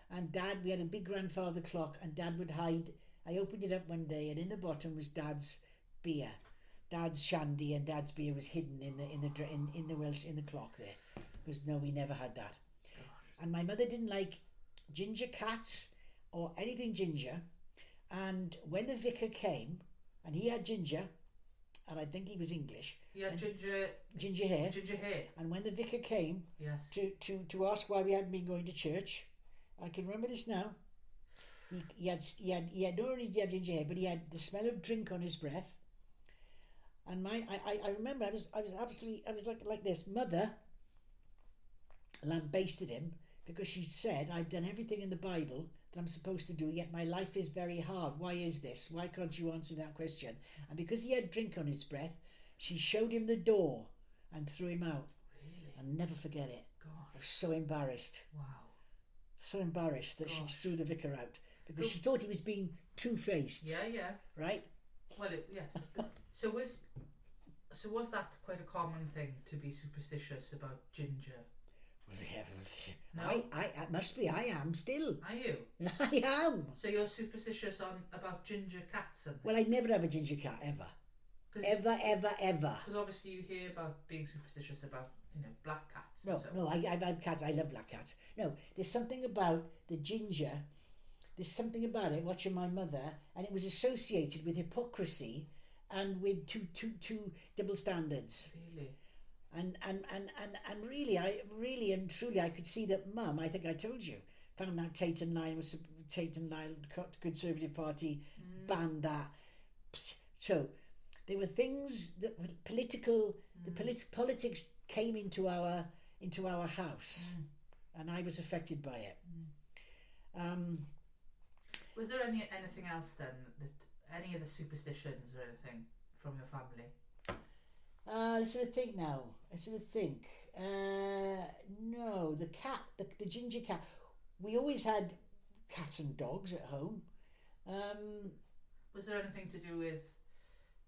And we had a big grandfather clock, and Dad would hide. I opened it up one day, and in the bottom was Dad's beer, Dad's shandy, and Dad's beer was hidden in the clock there. Because no, we never had that. And my mother didn't like ginger cats or anything ginger. And when the vicar came, and he had ginger. And I think he was English. He had ginger hair. Ginger hair. And when the vicar came to ask why we hadn't been going to church, I can remember this now. He had not only did he have ginger hair, but he had the smell of drink on his breath. And I remember I was like this. Mother lambasted him because she said, I've done everything in the Bible that I'm supposed to do, yet my life is very hard. Why is this? Why can't you answer that question? And because he had drink on his breath, she showed him the door and threw him out. Really? I'll never forget it. Gosh. I was so embarrassed. Wow. So embarrassed that she threw the vicar out because she thought he was being two-faced. Yeah. Right? Well, yes. So was that quite a common thing to be superstitious about ginger? No. I must be. I am still. Are you? I am. So you're superstitious about ginger cats and things? Well, I'd never have a ginger cat ever. Ever. Because obviously you hear about being superstitious about black cats. No. I've had cats. I love black cats. No, there's something about the ginger. There's something about it. Watching my mother, and it was associated with hypocrisy and with two double standards. Really. And really and truly, I could see that Mum, I think I told you, found out Tate and Lyle, the Conservative Party, banned that. So there were things that were political. Politics came into our house, and I was affected by it. Was there anything else then, that any of the superstitions or anything from your family? Let's sort of think now. No, the cat, the ginger cat. We always had cats and dogs at home. Was there anything to do with,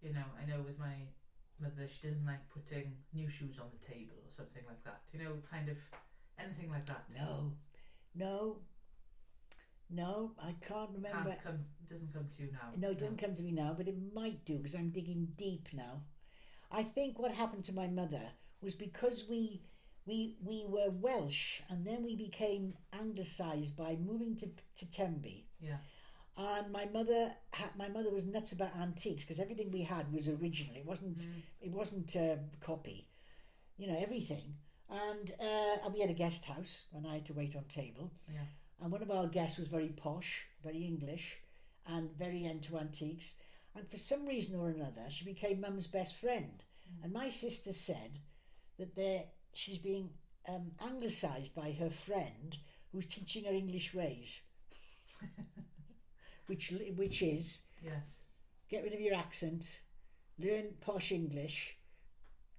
I know with my mother, she doesn't like putting new shoes on the table or something like that. Kind of anything like that. No, I can't remember. It doesn't come to you now. No, it doesn't come to me now, but it might do because I'm digging deep now. I think what happened to my mother was because we were Welsh and then we became anglicised by moving to Tenby. Yeah. And my mother was nuts about antiques because everything we had was original. It wasn't copy, everything. And we had a guest house and I had to wait on table. Yeah. And one of our guests was very posh, very English, and very into antiques. And for some reason or another, she became Mum's best friend. And my sister said that she's being anglicised by her friend who's teaching her English ways. which is, yes, get rid of your accent, learn posh English,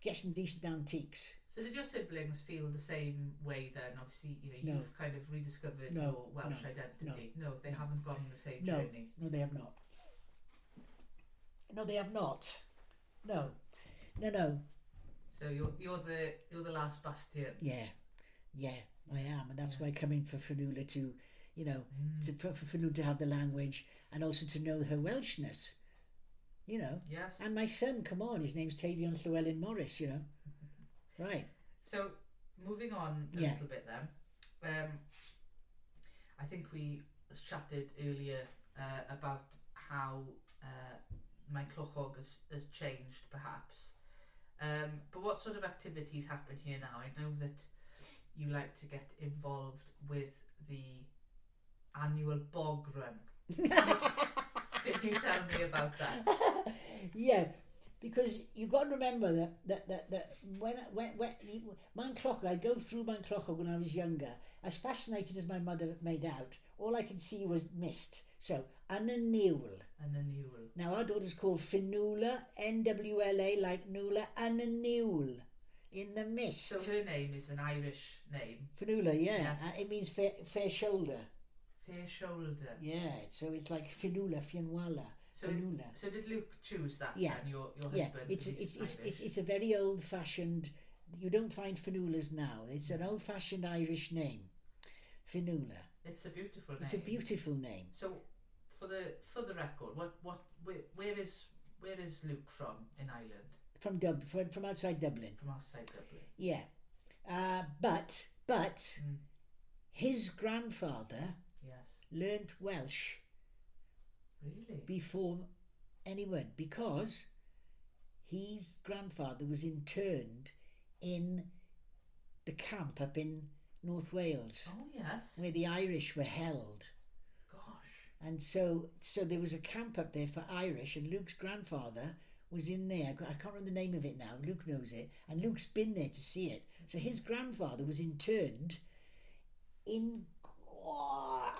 get some decent antiques. So did your siblings feel the same way then? Obviously, you've kind of rediscovered your Welsh identity. No, they haven't gone on the same journey. No, they have not. No, they have not. No. So you're the last bastion. Yeah, I am, and that's why I come in for Fionnuala to, for Fionnuala to have the language and also to know her Welshness. Yes. And my son, come on, his name's Tavion Llewellyn Morris. Right. So moving on a little bit then, I think we chatted earlier about how my clochog has changed perhaps. But what sort of activities happen here now? I know that you like to get involved with the annual bog run. Can you tell me about that? Yeah, because you've got to remember that when Mount Clochog, I'd go through Mount Clochog when I was younger. As fascinated as my mother made out, all I could see was mist. So, Ananiwl. Now, our daughter's called Fionnuala, Nwla, like Nula, Ananiwl, in the mist. So her name is an Irish name? Fionnuala, yeah. Yes. It means fair shoulder. Fair shoulder. Yeah, so it's like Fionnuala. So did Luke choose that? Yeah. And your husband? It's a very old-fashioned. You don't find Fionnualas now. It's an old-fashioned Irish name, Fionnuala. It's a beautiful name. It's a beautiful name. So, for the record, where is Luke from in Ireland? From outside Dublin. From outside Dublin. Yeah, but his grandfather learnt Welsh. Really? Before anyone, because his grandfather was interned in the camp up in North Wales. Oh yes. Where the Irish were held. Gosh. And so there was a camp up there for Irish, and Luke's grandfather was in there. I can't remember the name of it now. Luke knows it, and Luke's been there to see it. So his grandfather was interned in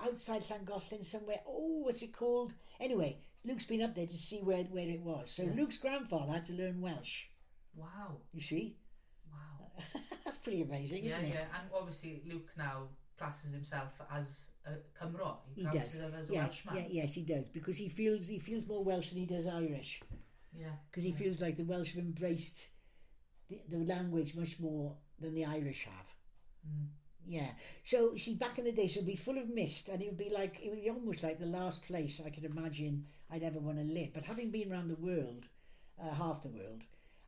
outside Llangollen somewhere. Oh, what's it called? Anyway, Luke's been up there to see where it was. So Luke's grandfather had to learn Welsh. Wow. You see? Wow. That's pretty amazing, isn't it? Yeah, and obviously Luke now classes himself as a Cymro. He does. As a Welshman. Yes, he does, because he feels more Welsh than he does Irish. Yeah. Because he feels like the Welsh have embraced the language much more than the Irish have. Mm. Yeah. So, see, back in the day, so it'd be full of mist, and it would be almost like the last place I could imagine I'd ever want to live. But having been around the world, half the world,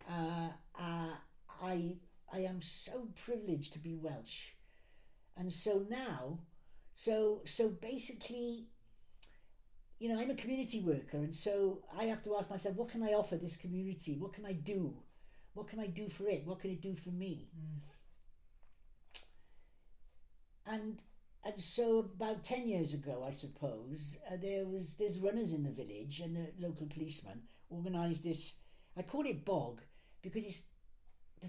I am so privileged to be Welsh. And so now, so basically, I'm a community worker, and so I have to ask myself, what can I offer this community? What can I do? What can I do for it? What can it do for me? Mm. And so about 10 years ago, I suppose, there's runners in the village, and the local policeman organised this. I call it bog because it's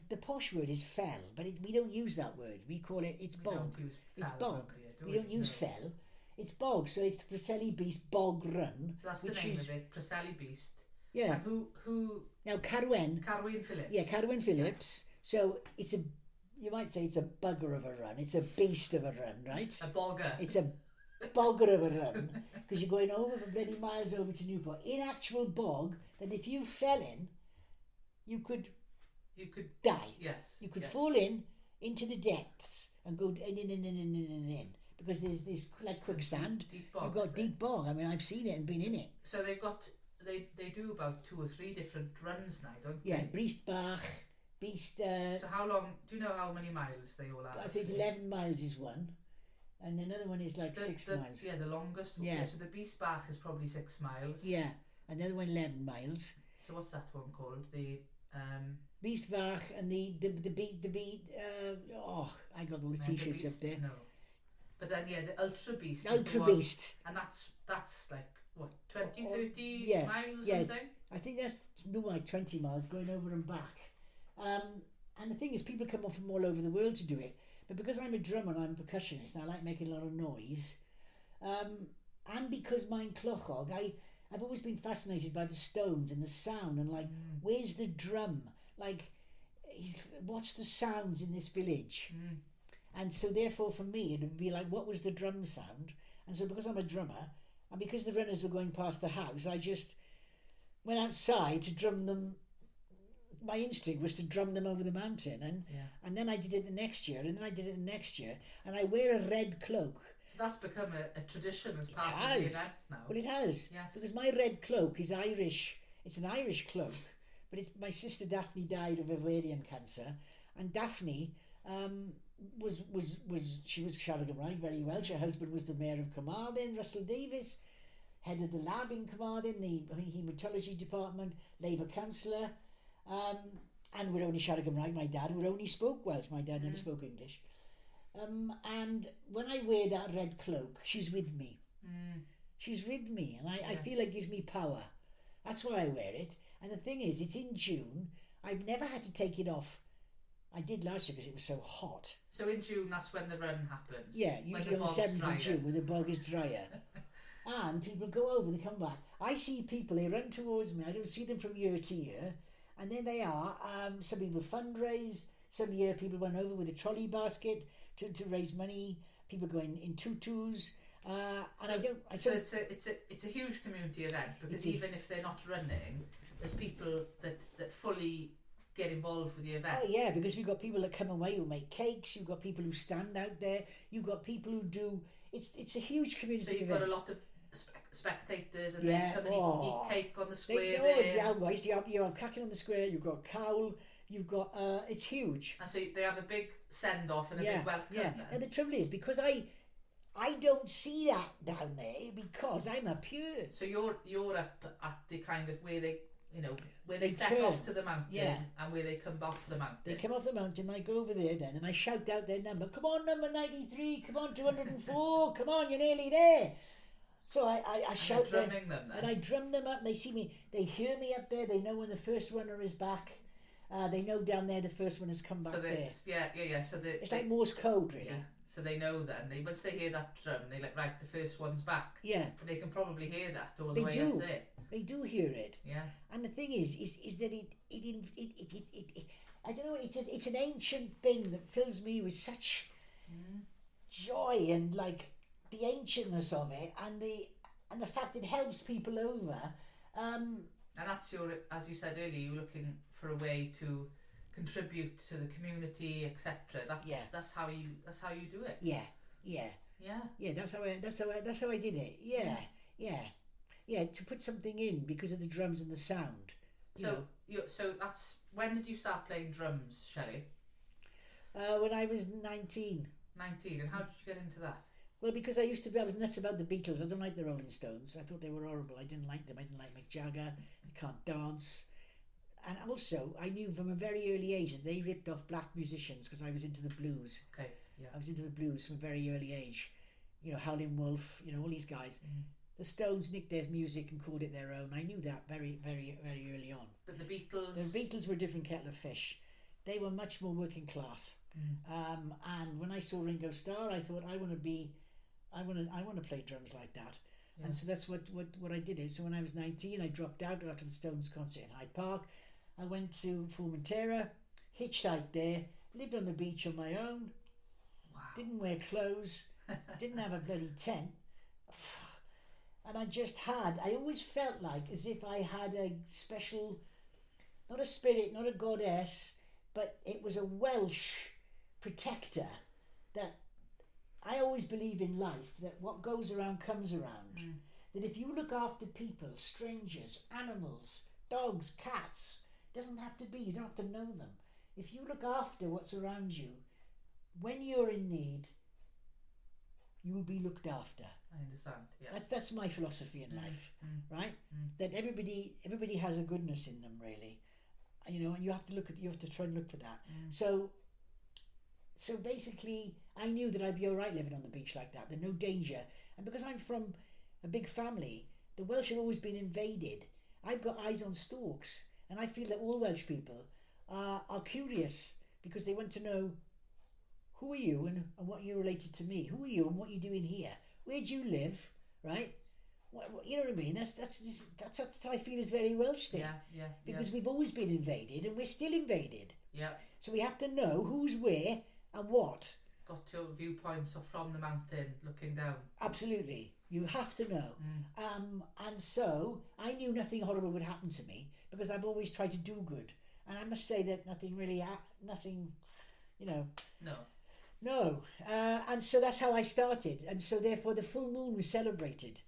the posh word is fell, but we don't use that word. We call it's bog. It's bog. We don't use fell. It's bog. So it's the Preselis Beast Bog Run. So that's the name of it, Preselis Beast. Yeah. And who? Now Carwen Phillips. Yeah, Carwen Phillips. Yes. So you might say it's a bugger of a run. It's a beast of a run, right? A bogger. It's a bogger of a run because you're going over for bloody miles over to Newport in actual bog that if you fell in, you could die. Yes. You could fall into the depths and go in because there's like quicksand. Deep bogs. You've got deep bog. I mean, I've seen it and been in it. So they've got they do about 2 or 3 different runs now, don't they? Yeah, Briestbach, Beast. So how long? Do you know how many miles they all are? I think 11 miles is one. And another one is like 6 miles. Yeah, the longest one. Yeah. So the Beastbach is probably 6 miles. Yeah, another one 11 miles. So what's that one called? The Beastbach and the I got all the t-shirts up there. No. But then the Ultra Beast. Ultra Beast. And that's like what 20, 30 miles or something? I think that's more like 20 miles going over and back. And the thing is, people come off from all over the world to do it. But because I'm a drummer and I'm a percussionist, and I like making a lot of noise, and because mine'n clochog, I've always been fascinated by the stones and the sound and like, where's the drum? Like, what's the sounds in this village? And so therefore for me, it would be like, what was the drum sound? And so because I'm a drummer, and because the runners were going past the house, I just went outside to drum them. My instinct was to drum them over the mountain, and then I did it the next year, and then I did it the next year, and I wear a red cloak. So that's become a tradition as part of the event now. Well, it has, yes. Because my red cloak is Irish. It's an Irish cloak, but it's my sister Daphne died of ovarian cancer, and Daphne was Shelley right very well. Her husband was the mayor of Carmarthen, Russell Davis, head of the lab in Carmarthen, the haematology department, Labour councillor. And we're only Siarad Gymraeg. My dad would only spoke Welsh. My dad never spoke English. And when I wear that red cloak, she's with me. She's with me, and I feel it gives me power. That's why I wear it. And the thing is, it's in June. I've never had to take it off. I did last year because it was so hot. So in June, that's when the run happens? Yeah, usually on the 7th of June when the bog is drier. And people go over, they come back. I see people, they run towards me. I don't see them from year to year. And then they are, some people fundraise, some year people went over with a trolley basket to raise money, people go in tutus, so it's a huge community event, because even if they're not running, there's people that fully get involved with the event. Oh yeah, because we've got people that come away who make cakes, you've got people who stand out there, you've got people who do, it's a huge community event. So you've got a lot of spectators, and they come and eat cake on the square you have cacking on the square, you've got cowl, you've got it's huge, and so they have a big send-off and a big welcome then. And the trouble is, because I don't see that down there because I'm up here. So you're up at the kind of where they where they set off to the mountain, and where they come off the mountain. They come off the mountain, I go over there then, and I shout out their number. Come on, number 93, come on, 204, come on, you're nearly there. So I shout them, and I drum them up, and they see me, they hear me up there, they know when the first runner is back, they know down there the first one has come back there. Yeah. So it's like Morse code, really. Yeah. So they know then, once they hear that drum, they like, right, the first one's back. Yeah. But they can probably hear that all the way up there. They do hear it. Yeah. And the thing is that it I don't know, it's an ancient thing that fills me with such joy, and like the ancientness of it, and the fact it helps people over. And that's as you said earlier, you're looking for a way to contribute to the community, etc. That's how you do it. Yeah. That's how I did it. Yeah. To put something in because of the drums and the sound. So that's, when did you start playing drums, Shelley? When I was 19. 19, and how did you get into that? Well, because I was nuts about the Beatles. I don't like the Rolling Stones. I thought they were horrible. I didn't like them. I didn't like Mick Jagger. They can't dance. And also, I knew from a very early age that they ripped off black musicians, because I was into the blues. Okay, yeah. I was into the blues from a very early age. Howlin' Wolf, all these guys. The Stones nicked their music and called it their own. I knew that very, very, very early on. But the Beatles... The Beatles were a different kettle of fish. They were much more working class. And when I saw Ringo Starr, I thought, I want to play drums like that. Yeah. And so that's what I did is, so when I was 19, I dropped out after the Stones concert in Hyde Park. I went to Formentera, hitchhiked there, lived on the beach on my own, Wow. didn't wear clothes, didn't have a bloody tent. And I always felt like as if I had a special, not a spirit, not a goddess, but it was a Welsh protector that I always believe in life, that what goes around comes around. That if you look after people, strangers, animals, dogs, cats, doesn't have to be, you don't have to know them. If you look after what's around you, when you're in need, you'll be looked after. I understand. Yeah. That's my philosophy in life, right? That everybody has a goodness in them, really, and you have to try and look for that. So basically, I knew that I'd be all right living on the beach like that. There's no danger, and because I'm from a big family, the Welsh have always been invaded. I've got eyes on stalks, and I feel that all Welsh people are curious because they want to know, who are you and what you're related to me? Who are you and what you're doing here? Where do you live? Right? What, you know what I mean? That's what I feel is very Welsh thing. Yeah. Because we've always been invaded and we're still invaded. Yeah. So we have to know who's where and what. Got your viewpoints of from the mountain looking down. Absolutely. You have to know. And so I knew nothing horrible would happen to me because I've always tried to do good. And I must say that nothing, No, and so that's how I started, and so therefore the full moon was celebrated.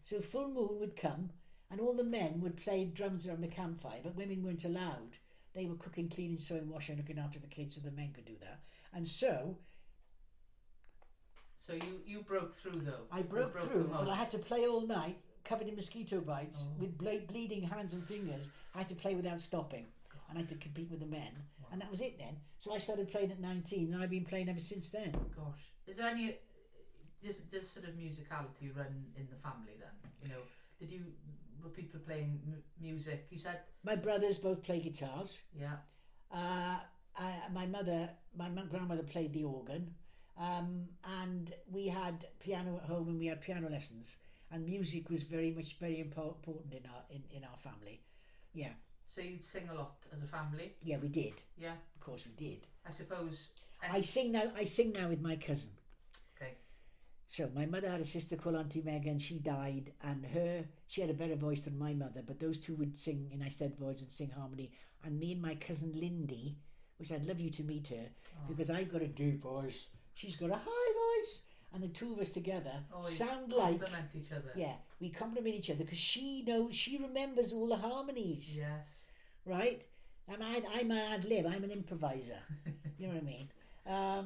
So full moon would come, and all the men would play drums around the campfire, but women weren't allowed. They were cooking, cleaning, sewing, washing, looking after the kids, so the men could do that. And so you broke through though. I broke through, but I had to play all night, covered in mosquito bites, with bleeding hands and fingers. I had to play without stopping. And I had to compete with the men, and that was it then. So I started playing at 19, and I've been playing ever since then. Gosh, is there any this sort of musicality run in the family then? Were people playing music? You said my brothers both play guitars. Yeah. My grandmother played the organ, and we had piano at home, and we had piano lessons, and music was very important in our family. Yeah. So you'd sing a lot as a family? Yeah, we did. Yeah, of course we did. I suppose. I sing now with my cousin. Okay. So my mother had a sister called Auntie Megan. She died, and she had a better voice than my mother. But those two would sing in Eisteddfod voice and sing harmony. And me and my cousin Lindy, which I'd love you to meet her, because I've got a deep voice, she's got a high voice, and the two of us together sound like complement each other. Yeah, we complement each other because she remembers all the harmonies. Yes. Right? I'm an ad-lib, I'm an improviser. You know what I mean?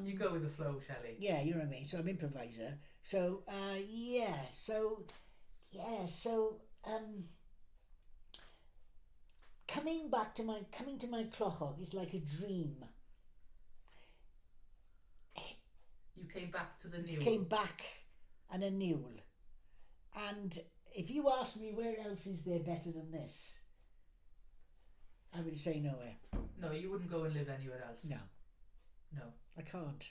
You go with the flow, Shelley. Yeah, you know what I mean? So I'm an improviser. So, coming to my clochog is like a dream. You came back to the new. Came back and a new. And if you ask me where else is there better than this, I would say nowhere. No, you wouldn't go and live anywhere else. No. I can't.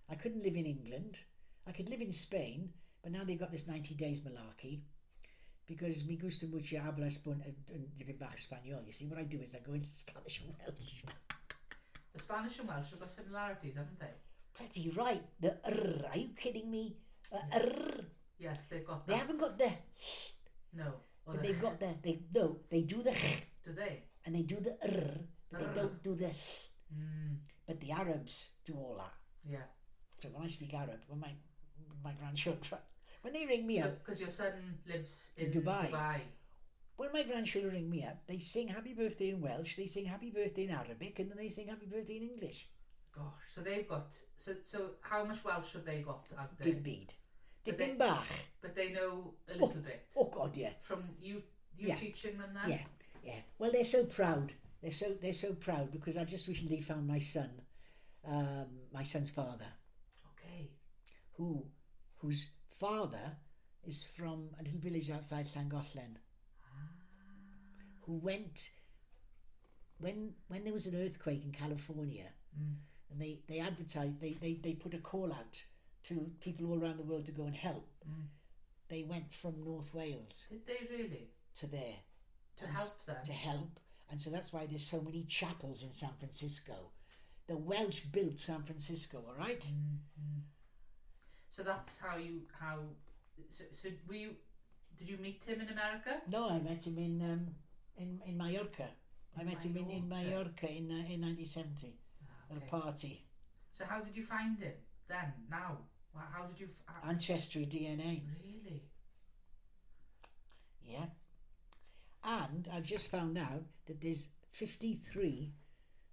I couldn't live in England. I could live in Spain, but now they've got this 90 days malarkey because me gusta mucho hablar dipyn bach Espanol. You see, what I do is I go into Spanish and Welsh. The Spanish and Welsh have got similarities, haven't they? Bloody right. The are you kidding me? Yes, they've got that. They haven't got the No. But they've got the they do the Do they? And they do the but they don't do the But the Arabs do all that. Yeah. So when I speak Arab, when my grandchildren, when they ring me up, because your son lives in Dubai. When my grandchildren ring me up, they sing happy birthday in Welsh, they sing happy birthday in Arabic, and then they sing happy birthday in English. Gosh, so they've got so how much Welsh have they got out there? Dipyn bach. But they know a little bit. Oh God, yeah. From you teaching them that? Yeah. Well, they're so proud. They're so proud because I've just recently found my son's father. Okay. Whose father is from a little village outside Llangollen. Who went when there was an earthquake in California, and they advertised, they put a call out to people all around the world to go and help. they went from North Wales Did they really? to there. To help them? To help. And so that's why there's so many chapels in San Francisco. The Welsh built San Francisco, all right? Mm-hmm. So that's how did you meet him in America? No, I met him in Mallorca. I met him in Mallorca in 1970 at a party. So how did you find him then, now? How did you... Ancestry DNA. Really? Yeah. And I've just found out that there's 53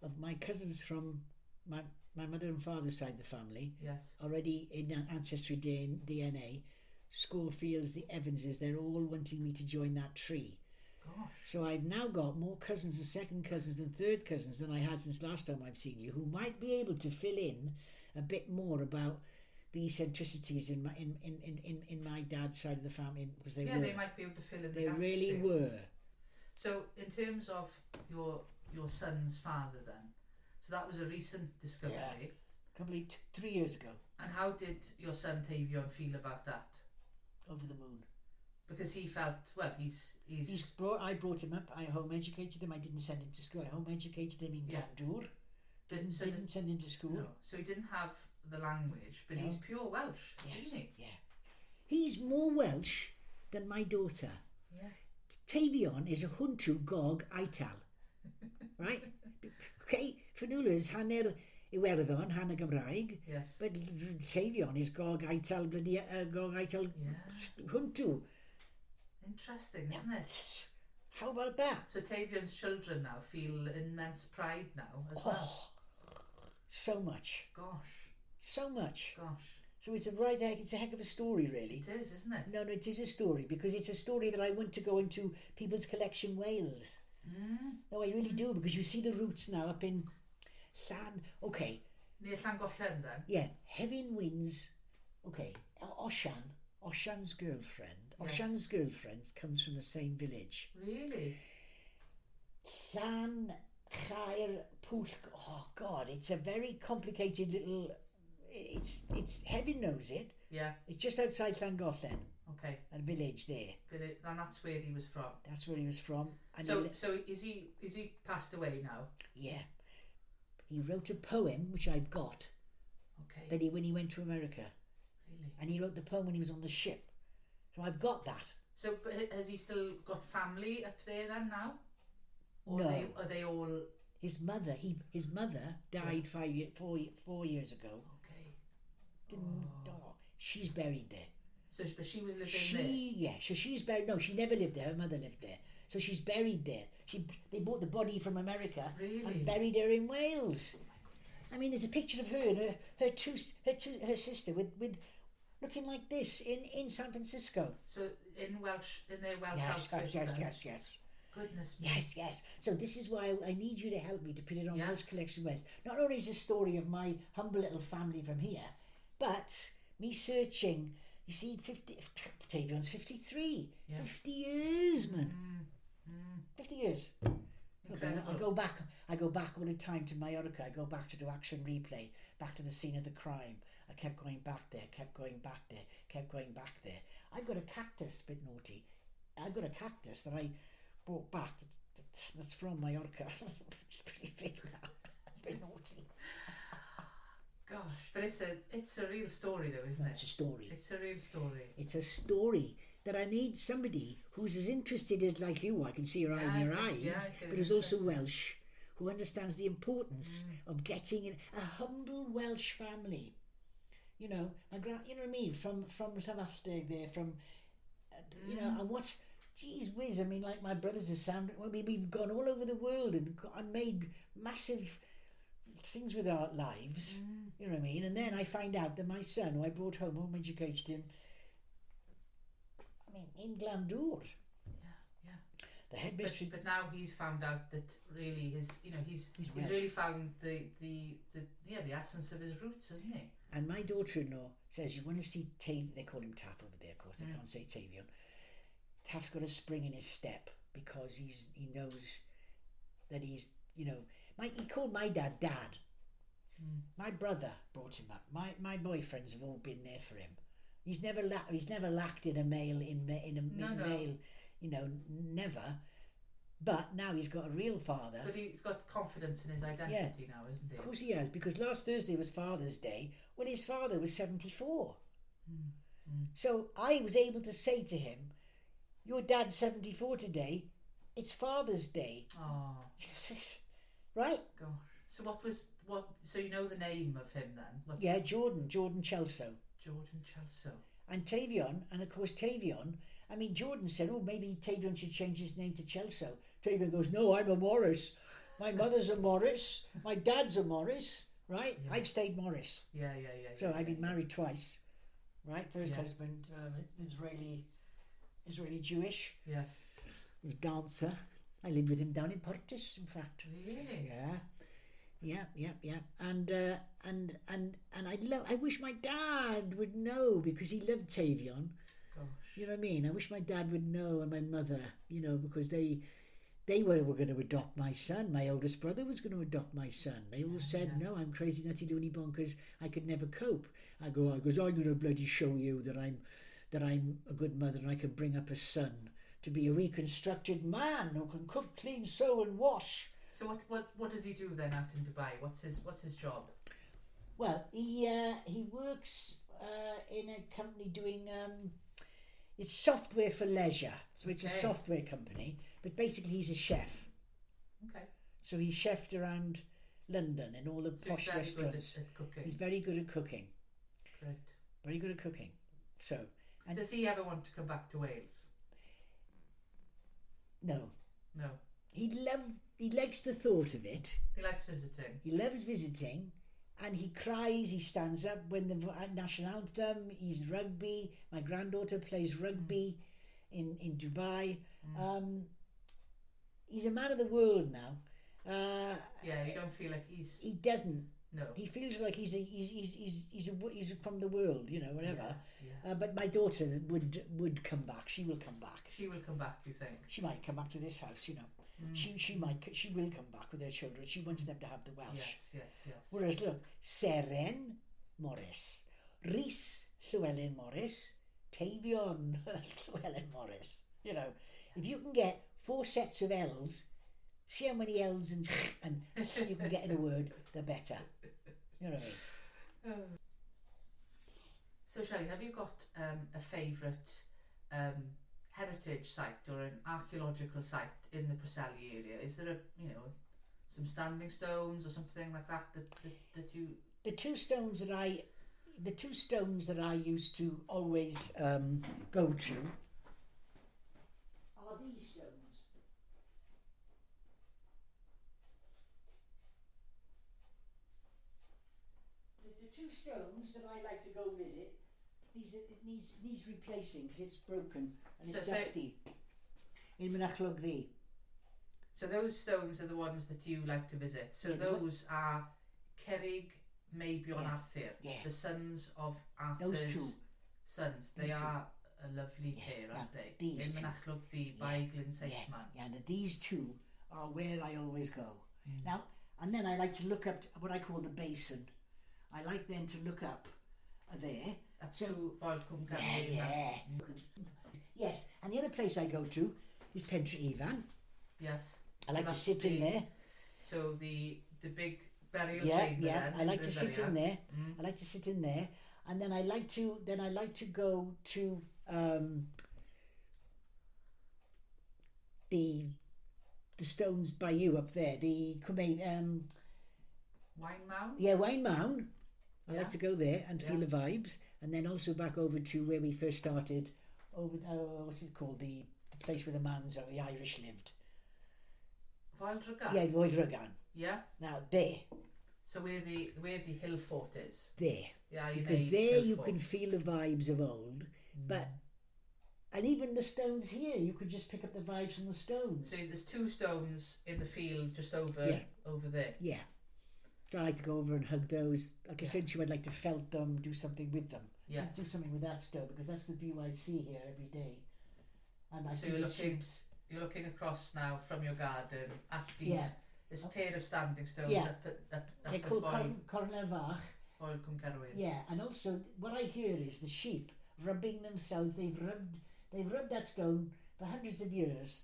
of my cousins from my mother and father's side of the family, yes, already in Ancestry DNA. Schofields, the Evanses, they're all wanting me to join that tree. Gosh. So I've now got more cousins and second cousins and third cousins than I had since last time I've seen you, who might be able to fill in a bit more about the eccentricities in my dad's side of the family, because they might be able to fill in the gaps. They really were. So in terms of your son's father then, so that was a recent discovery. Yeah, probably 3 years ago. And how did your son Tavion feel about that? Over the moon. Because he felt, well, I brought him up, I home educated him, I didn't send him to school, I home educated him in Glandoor. Didn't send him to school. No. So he didn't have the language, but he's pure Welsh, isn't he? Yeah. He's more Welsh than my daughter. Yeah. Tavion is a Huntu Gog Aital. Right? Okay, Fanula's hanner Iwerddon, hanner Gymraeg. Yes. But Tavion is Gog Aital, bloody Gog Aital Huntu. Interesting, isn't it? How about that? So Tavion's children now feel immense pride now as well. So much. Gosh. So much. Gosh. So it's a heck of a story, really. It is, isn't it? No, it is a story, because it's a story that I want to go into People's Collection Wales. No, I really do, because you see the roots now up in Llan. Okay. Near Llangollen then? Yeah, Heavin Winds. Okay, Osian's girlfriend. Yes. Osian's girlfriend comes from the same village. Really? Llan Chair Pwll. Oh God, it's a very complicated little. It's Heaven knows it. Yeah. It's just outside Llangollen. Okay. A village there. And that's where he was from. That's where he was from. And so is he passed away now? Yeah. He wrote a poem which I've got. Okay. That when he went to America. Really? And he wrote the poem when he was on the ship. So I've got that. So, but has he still got family up there then now? Or no. Are they all? His mother died 4 years ago. Okay. She's buried there. So, but she was living there. Yeah. So she's buried. No, she never lived there. Her mother lived there. So she's buried there. They brought the body from America and buried her in Wales. Oh my goodness. I mean, there's a picture of her and her sister with looking like this in San Francisco. So in their Welsh outfits. Yes. Goodness me. Yes. So this is why I need you to help me to put it on Welsh Collection West. Not only is it a story of my humble little family from here, but me searching. You see, Tavion's 53. Yeah. 50 years, man. 50 years. Incredible. I go back all the time to Mallorca. I go back to do action replay, back to the scene of the crime. I kept going back there. I've got a cactus, a bit naughty. I've got a cactus that I brought back. That's from Mallorca. It's pretty big now. A bit naughty. Gosh, but it's a real story though, isn't it? It's a story. It's a real story. It's a story that I need somebody who's as interested as like you. I can see your eye in your eyes, but who's also Welsh, who understands the importance of getting in a humble Welsh family. You know, my you know what I mean? From Llanallteg there, you know, and what's. Geez whiz, I mean, like my brothers have sounded. Well, we've gone all over the world and made massive things with our lives. You know what I mean? And then I find out that my son, who I brought home educated him, I mean, in Glandoor. Yeah. The headmistress. But now he's found out that really he's really found the essence of his roots, hasn't he? And my daughter-in-law says, you want to see Tav? They call him Taff over there, of course. They can't say Tavion. Taff's got a spring in his step because he knows that he's, you know, he called my dad. My brother brought him up. My boyfriends have all been there for him. He's never lacked in a male, male, never. But now he's got a real father. But he's got confidence in his identity now, isn't he? Of course he has, because last Thursday was Father's Day. Well, his father was 74. So I was able to say to him, your dad's 74 today, it's Father's Day. Oh. Right? Gosh. So so you know the name of him then? Jordan Chelso. Jordan Chelso. And Tavion, and of course Tavion, I mean, Jordan said, oh, maybe Tavion should change his name to Chelso. Tavion goes, no, I'm a Morris. My mother's a Morris. My dad's a Morris, right? Yeah. I've stayed Morris. Yeah. So I've been married twice, right? First husband, Israeli Jewish. Yes. He was a dancer. I lived with him down in Portis, in fact. Really? Yeah. And I wish my dad would know, because he loved Tavion. Gosh. You know what I mean? I wish my dad would know, and my mother, because they were going to adopt my son. My oldest brother was going to adopt my son. They all said, no, I'm crazy nutty loony bonkers. I could never cope. I goes, I'm going to bloody show you that I'm a good mother and I can bring up a son to be a reconstructed man who can cook, clean, sew and wash. So what does he do then out in Dubai? What's his job? Well, he works in a company doing it's software for leisure. So it's a software company, but basically he's a chef. Okay. So he chefed around London in all the posh restaurants. He's very good at cooking. Great. Very good at cooking. So. And does he ever want to come back to Wales? No. No. He likes the thought of it. He likes visiting. He loves visiting, and he cries, he stands up when the national anthem, he's rugby. My granddaughter plays rugby in Dubai. He's a man of the world now. You don't feel like he doesn't. No. He feels like he's from the world, whatever. Yeah. But my daughter would come back. She will come back. She will come back, you think? She might come back to this house, She will come back with her children. She wants them to have the Welsh. Yes. Whereas look, Seren Morris, Rhys Llewellyn Morris, Tavion Llewellyn Morris. If you can get 4 sets of L's, see how many L's and you can get in a word, the better. You know what I mean? So Shelley, have you got a favourite heritage site or an archaeological site in the Preselis area? Is there some standing stones or something like that that you? The two stones that I used to always go to are these stones. The two stones that I like to go visit. It needs replacing because it's broken and it's dusty. In Mynachlog Ddu. So those stones are the ones that you like to visit. So those are Cerrig, Meibion, Arthur, the sons of Arthur's sons. They are a lovely pair, aren't they? These in Mynachlog Ddu, by Glyn Seithman. And these two are where I always go. Now, and then I like to look up what I call the basin. I like then to look up there. Yes, and the other place I go to is Pentre Ifan. Yes. I like to sit in there. So the big burial chamber. Yeah. I like to sit in there. I like to sit in there, and then I like to go to the stones by you up there. The Wine Mound. Yeah, Wine Mound. I like to go there and feel the vibes, and then also back over to where we first started. What's it called? The place where the Irish lived. Foildragan. Yeah, Foildragan. Yeah. Now there. So where the hill fort is. There. Yeah. Because there you can feel the vibes of old, and even the stones here, you could just pick up the vibes from the stones. So there's 2 stones in the field just over there. Yeah. So I like to go over and hug those. Like I said to you, I'd like to felt them, do something with them. Yes. Do something with that stone, because that's the view I see here every day. And I see you're looking across now from your garden at this pair of standing stones up they're called Cornel Fach. Foil Cwm Cerwyn. Yeah, and also what I hear is the sheep rubbing themselves. They've rubbed that stone for hundreds of years,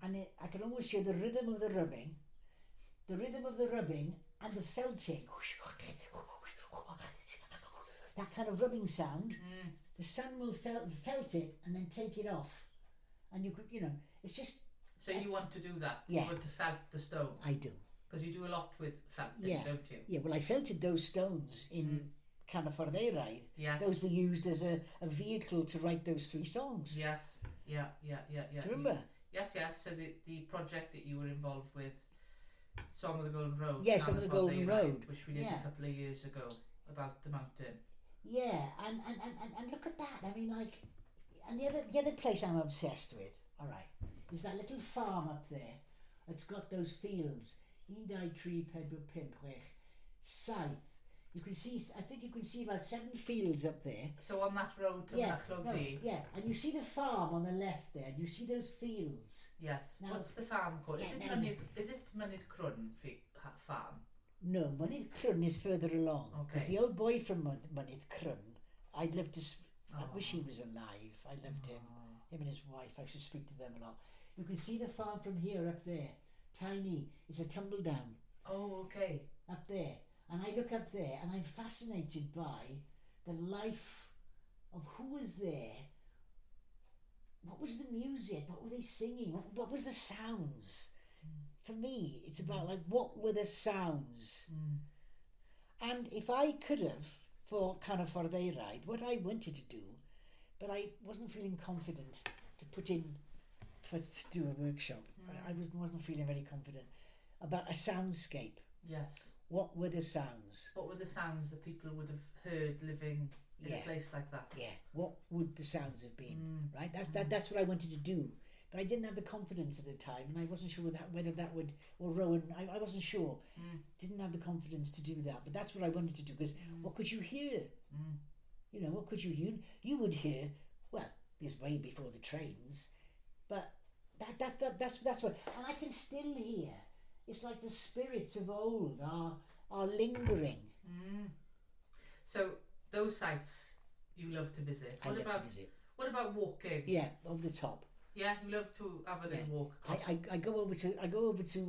and I can almost hear the rhythm of the rubbing, and the felting. That kind of rubbing sound. The sun will felt it and then take it off, and you could, it's just. So you want to do that? Yeah. You want to felt the stone? I do. Because you do a lot with felting, don't you? Yeah, well, I felted those stones in Canafordeiraidd. Yes. Those were used as a vehicle to write those 3 songs. Yes. Yeah. Do you remember? Yes. So the project that you were involved with, Song of the Golden Road. Yeah, Song of the Golden Road. Which we did a couple of years ago about the mountain. Yeah, and look at that. I mean, like, and the other place I'm obsessed with, all right, is that little farm up there. It's got those fields. Indai tree pedro pimprech, Scythe. You can see, I think you can see about 7 fields up there. So on that road to Machlogi. Yeah, and you see the farm on the left there. And you see those fields. Yes. Now, what's the farm called? Yeah, Is it Mynydd Crwn farm? No, Mynydd Crwn is further along. Because the old boy from Mynydd Crwn, I'd love to. I wish he was alive. I loved him. Him and his wife. I should speak to them a lot. You can see the farm from here up there. Tiny. It's a tumble down. Oh, okay. Up there. And I look up there and I'm fascinated by the life of who was there. What was the music? What were they singing? What was the sounds? For me, it's about like, what were the sounds? And if I could have, for Canafordeiraidd, what I wanted to do, but I wasn't feeling confident to put in to do a workshop. I wasn't feeling very confident about a soundscape. Yes. What were the sounds? What were the sounds that people would have heard living in a place like that? Yeah. What would the sounds have been? Right. That's what I wanted to do, but I didn't have the confidence at the time, and I wasn't sure whether that would, or Rowan. I wasn't sure. Didn't have the confidence to do that, but that's what I wanted to do. Because what could you hear? What could you hear? You would hear. Well, it was way before the trains, but that's what. And I can still hear. It's like the spirits of old are lingering. So those sites you love to visit. I love to visit. What about walking? Yeah, over the top. Yeah, you love to have a little walk across. I go over to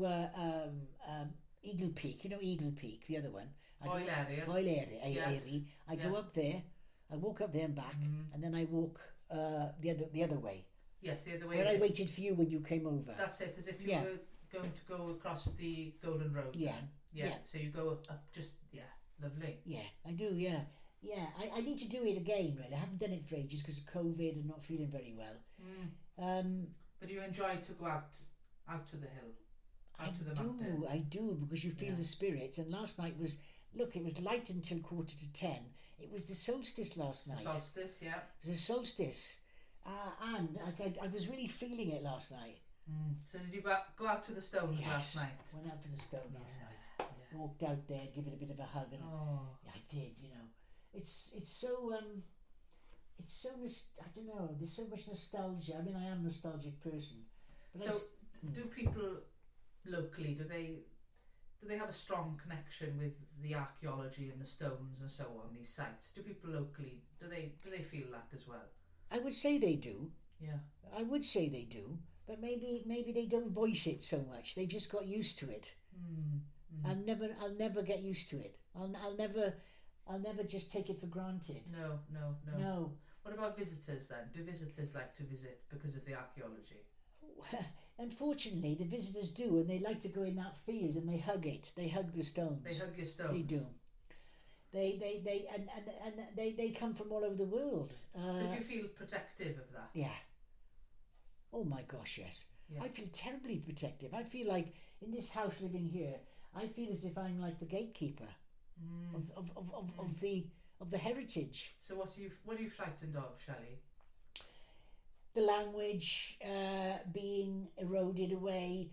Eagle Peak. You know Eagle Peak, the other one. Boyle area. Yes. I go up there. I walk up there and back, and then I walk the other way. Yes, the other way. Where I waited for you when you came over. That's it. As if you were going to go across the Golden Road. Yeah. So you go up just lovely. Yeah, I do. Yeah. I need to do it again. Really, I haven't done it for ages because of COVID and not feeling very well. But you enjoy to go out to the hill, to the mountain. I do, because you feel the spirits. And last night was, it was light until 9:45. It was the solstice last night. Solstice, yeah. It was a solstice, and I was really feeling it last night. So did you go out to the stones last night? Went out to the stone last night. Yeah. Walked out there, give it a bit of a hug, and I did. It's so I don't know. There's so much nostalgia. I mean, I am a nostalgic person. But do people locally do they have a strong connection with the archaeology and the stones and so on, these sites? Do people locally do they feel that as well? I would say they do. Yeah. I would say they do. But maybe they don't voice it so much. They've just got used to it. I'll never get used to it. I'll never just take it for granted. No. What about visitors then? Do visitors like to visit because of the archaeology? Unfortunately, the visitors do, and they like to go in that field and they hug it. They hug the stones. They hug your stones. They do. They come from all over the world. So do you feel protective of that? Yeah. Oh my gosh, yes. Yeah. I feel terribly protective. I feel like in this house living here, I feel as if I'm like the gatekeeper of the heritage. So what are you frightened of, Shelley? The language being eroded away,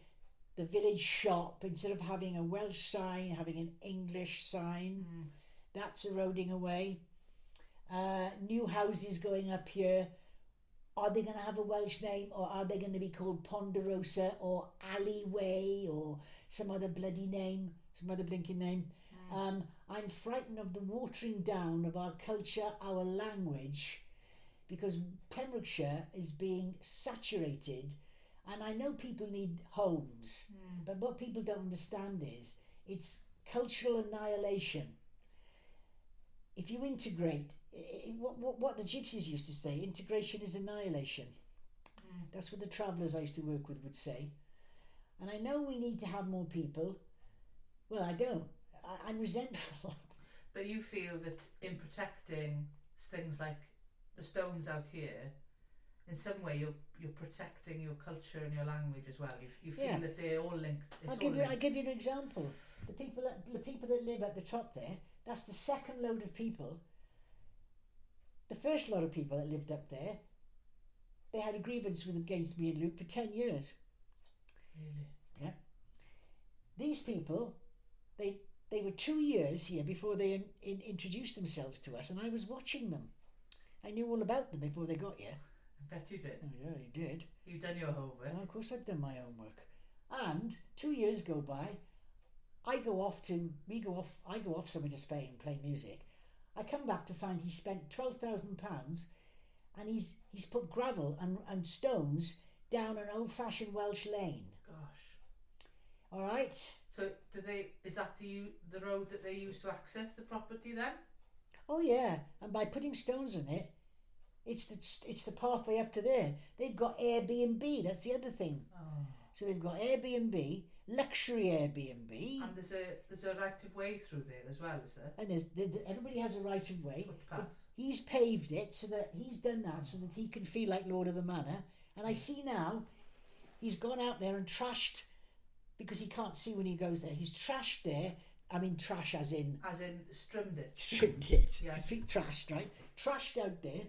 the village shop, instead of having a Welsh sign, having an English sign, that's eroding away. New houses going up here. Are they going to have a Welsh name, or are they going to be called Ponderosa or Alleyway or some other bloody name, some other blinking name? I'm frightened of the watering down of our culture, our language, because Pembrokeshire is being saturated, and I know people need homes, but what people don't understand is it's cultural annihilation. If you integrate, what the gypsies used to say, integration is annihilation. That's what the travellers I used to work with would say. And I know we need to have more people. Well, I don't. I'm resentful. But you feel that in protecting things like the stones out here, in some way you're protecting your culture and your language as well. You feel that they're all linked. I'll give you an example. The people that live at the top there, that's the second load of people. The first lot of people that lived up there, they had a grievance against me and Luke for 10 years. Really? Yeah. These people, they were 2 years here before they introduced themselves to us, and I was watching them. I knew all about them before they got here. I bet you did. Oh yeah, you did. You've done your homework. Well, of course I've done my homework. And 2 years go by, I go off somewhere to Spain and play music. I come back to find he spent £12,000 and he's put gravel and stones down an old-fashioned Welsh lane. Gosh. All right. So is that the road that they use to access the property then? Oh yeah, and by putting stones on it, it's the pathway up to there. They've got Airbnb. That's the other thing. Oh. So they've got Airbnb, luxury Airbnb. And there's a right of way through there as well, is there? And everybody has a right of way. Footpath. He's paved it so that he's done that so that he can feel like Lord of the Manor. And I see now he's gone out there and trashed, because he can't see when he goes there. He's trashed there. I mean trash as in trimmed it. Trimmed it. Yes. Trashed, right? Trashed out there.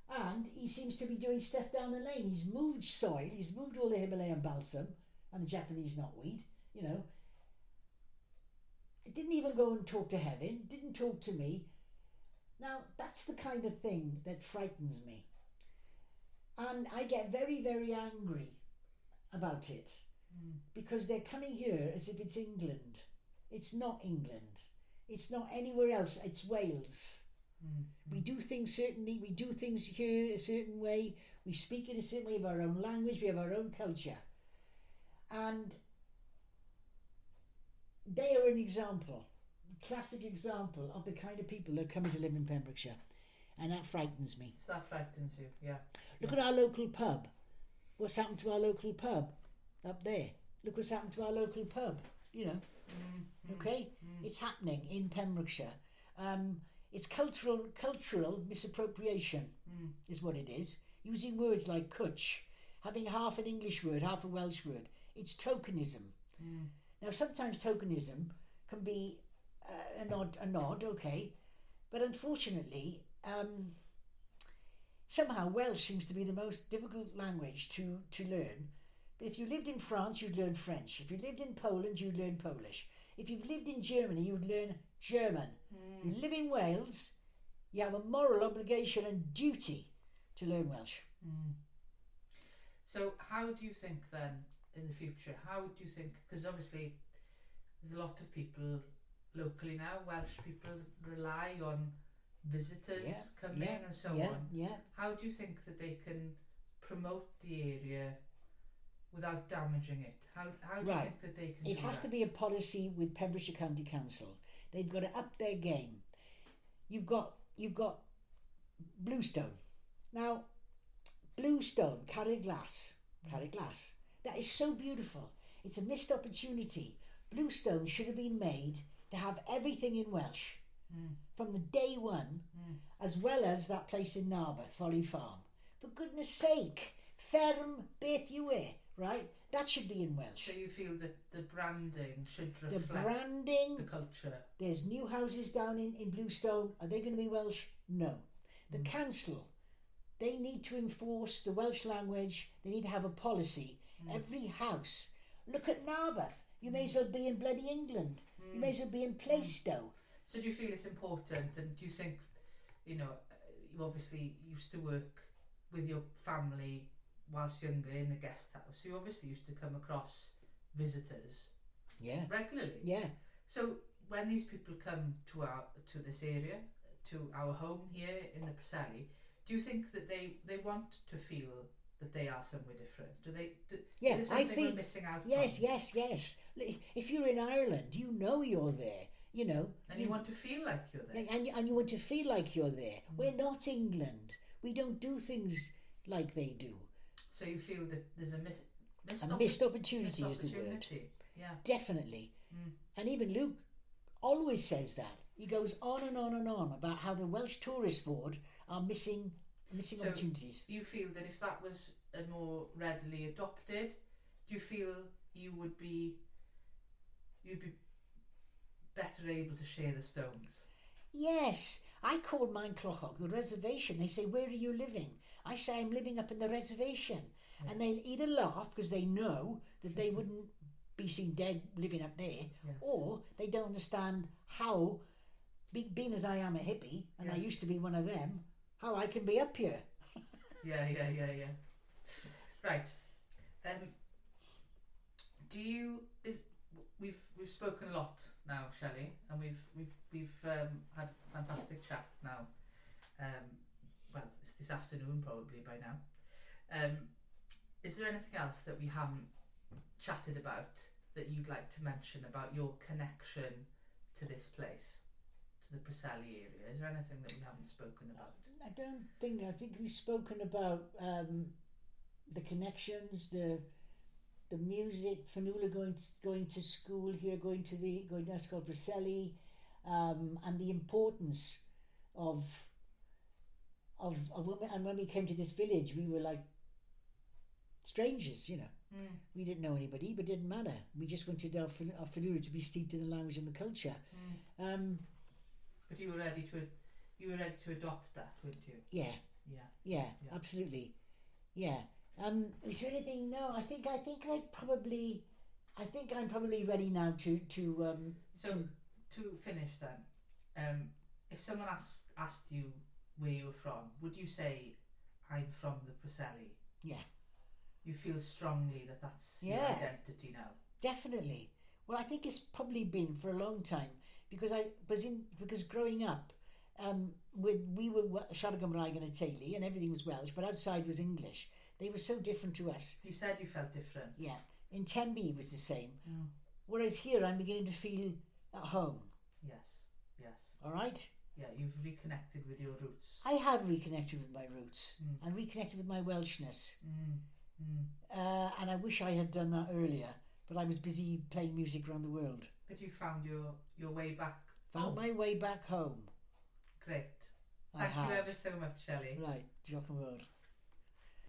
And he seems to be doing stuff down the lane. He's moved soil. He's moved all the Himalayan balsam and the Japanese knotweed. You know. Didn't even go and talk to heaven. Didn't talk to me. Now, that's the kind of thing that frightens me. And I get very, very angry about it. Because they're coming here as if it's England. It's not England. It's not anywhere else. It's Wales. We do things certainly. We do things here a certain way. We speak in a certain way. We have our own language. We have our own culture. And they are an example, a classic example of the kind of people that are coming to live in Pembrokeshire. And that frightens me. So that frightens you, yeah. Look at our local pub. What's happened to our local pub up there? Look what's happened to our local pub. You know. Okay? It's happening in Pembrokeshire. It's cultural misappropriation is what it is. Using words like cwtch, having half an English word, half a Welsh word. It's tokenism. Now, sometimes tokenism can be a nod, okay, but unfortunately, somehow Welsh seems to be the most difficult language to learn. But if you lived in France, you'd learn French. If you lived in Poland, you'd learn Polish. If you've lived in Germany, you'd learn German. You live in Wales, you have a moral obligation and duty to learn Welsh. So how do you think then, in the future, because obviously there's a lot of people locally now, Welsh people rely on visitors coming and so on. Yeah. How do you think that they can promote the area without damaging it? How do you think that they can It has to be a policy with Pembrokeshire County Council. They've got to up their game. You've got bluestone. Now, bluestone, carrot glass. That is so beautiful. It's a missed opportunity. Bluestone should have been made to have everything in Welsh from the day one, as well as that place in Narberth, Folly Farm. For goodness sake, Fferm beth yw e, right? That should be in Welsh. So you feel that the branding should reflect the culture? There's new houses down in Bluestone. Are they going to be Welsh? No. The council, they need to enforce the Welsh language. They need to have a policy. Every house. Look at Narberth. You may as well be in bloody England. You may as well be in Plaistow. So do you feel it's important, and do you think, you obviously used to work with your family whilst younger in a guest house, so you obviously used to come across visitors regularly. Yeah. So when these people come to this area, to our home here in the Preselis, Do you think that they want to feel that they are somewhere different? Do they? Yeah, is I there something think we're missing out yes, on? yes. If you're in Ireland, you know you're there. You know, And you want to feel like you're there. and you want to feel like you're there. We're not England. We don't do things like they do. So you feel that there's a missed opportunity is the word. Yeah. Definitely. And even Luke always says that. He goes on and on and on about how the Welsh Tourist Board are missing opportunities. You feel that if that was more readily adopted, do you feel you'd be better able to share the stones? Yes, I call mine Clochog the reservation. They say, where are you living? I say, I'm living up in the reservation. Yeah. And they'll either laugh because they know that they wouldn't be seen dead living up there, yes. Or they don't understand how, being as I am a hippie, and yes. I used to be one of them, how I can be up here. Yeah. Right. We've spoken a lot now, Shelley, and we've had a fantastic chat now. Well, it's this afternoon probably by now. Is there anything else that we haven't chatted about that you'd like to mention about your connection to this place, to the Preselis area? Is there anything that we haven't spoken about? I don't think. I think we've spoken about the connections, the music. Fanula going to school here, going to Ysgol Preselis, and the importance of women. And when we came to this village, we were like strangers, you know. We didn't know anybody, but it didn't matter. We just wanted our Fanula to be steeped in the language and the culture. But you were ready to adopt that, weren't you? Yeah, absolutely. Yeah. Is there anything? No, I think I'm probably ready now to finish then. If someone asked you where you were from, would you say I'm from the Preselis? Yeah. You feel strongly that that's your identity now? Definitely. Well, I think it's probably been for a long time because growing up, we were siarad Gymraeg yn y teulu and everything was Welsh, but outside was English. They were so different to us. You said you felt different. Yeah. In Tenby it was the same. Whereas here I'm beginning to feel at home. Yes. All right? Yeah, you've reconnected with your roots. I have reconnected with my roots and reconnected with my Welshness. And I wish I had done that earlier, but I was busy playing music around the world. But you found your way back home. My way back home. Great. Thank you ever so much, Shelley. Right, diolch yn fawr.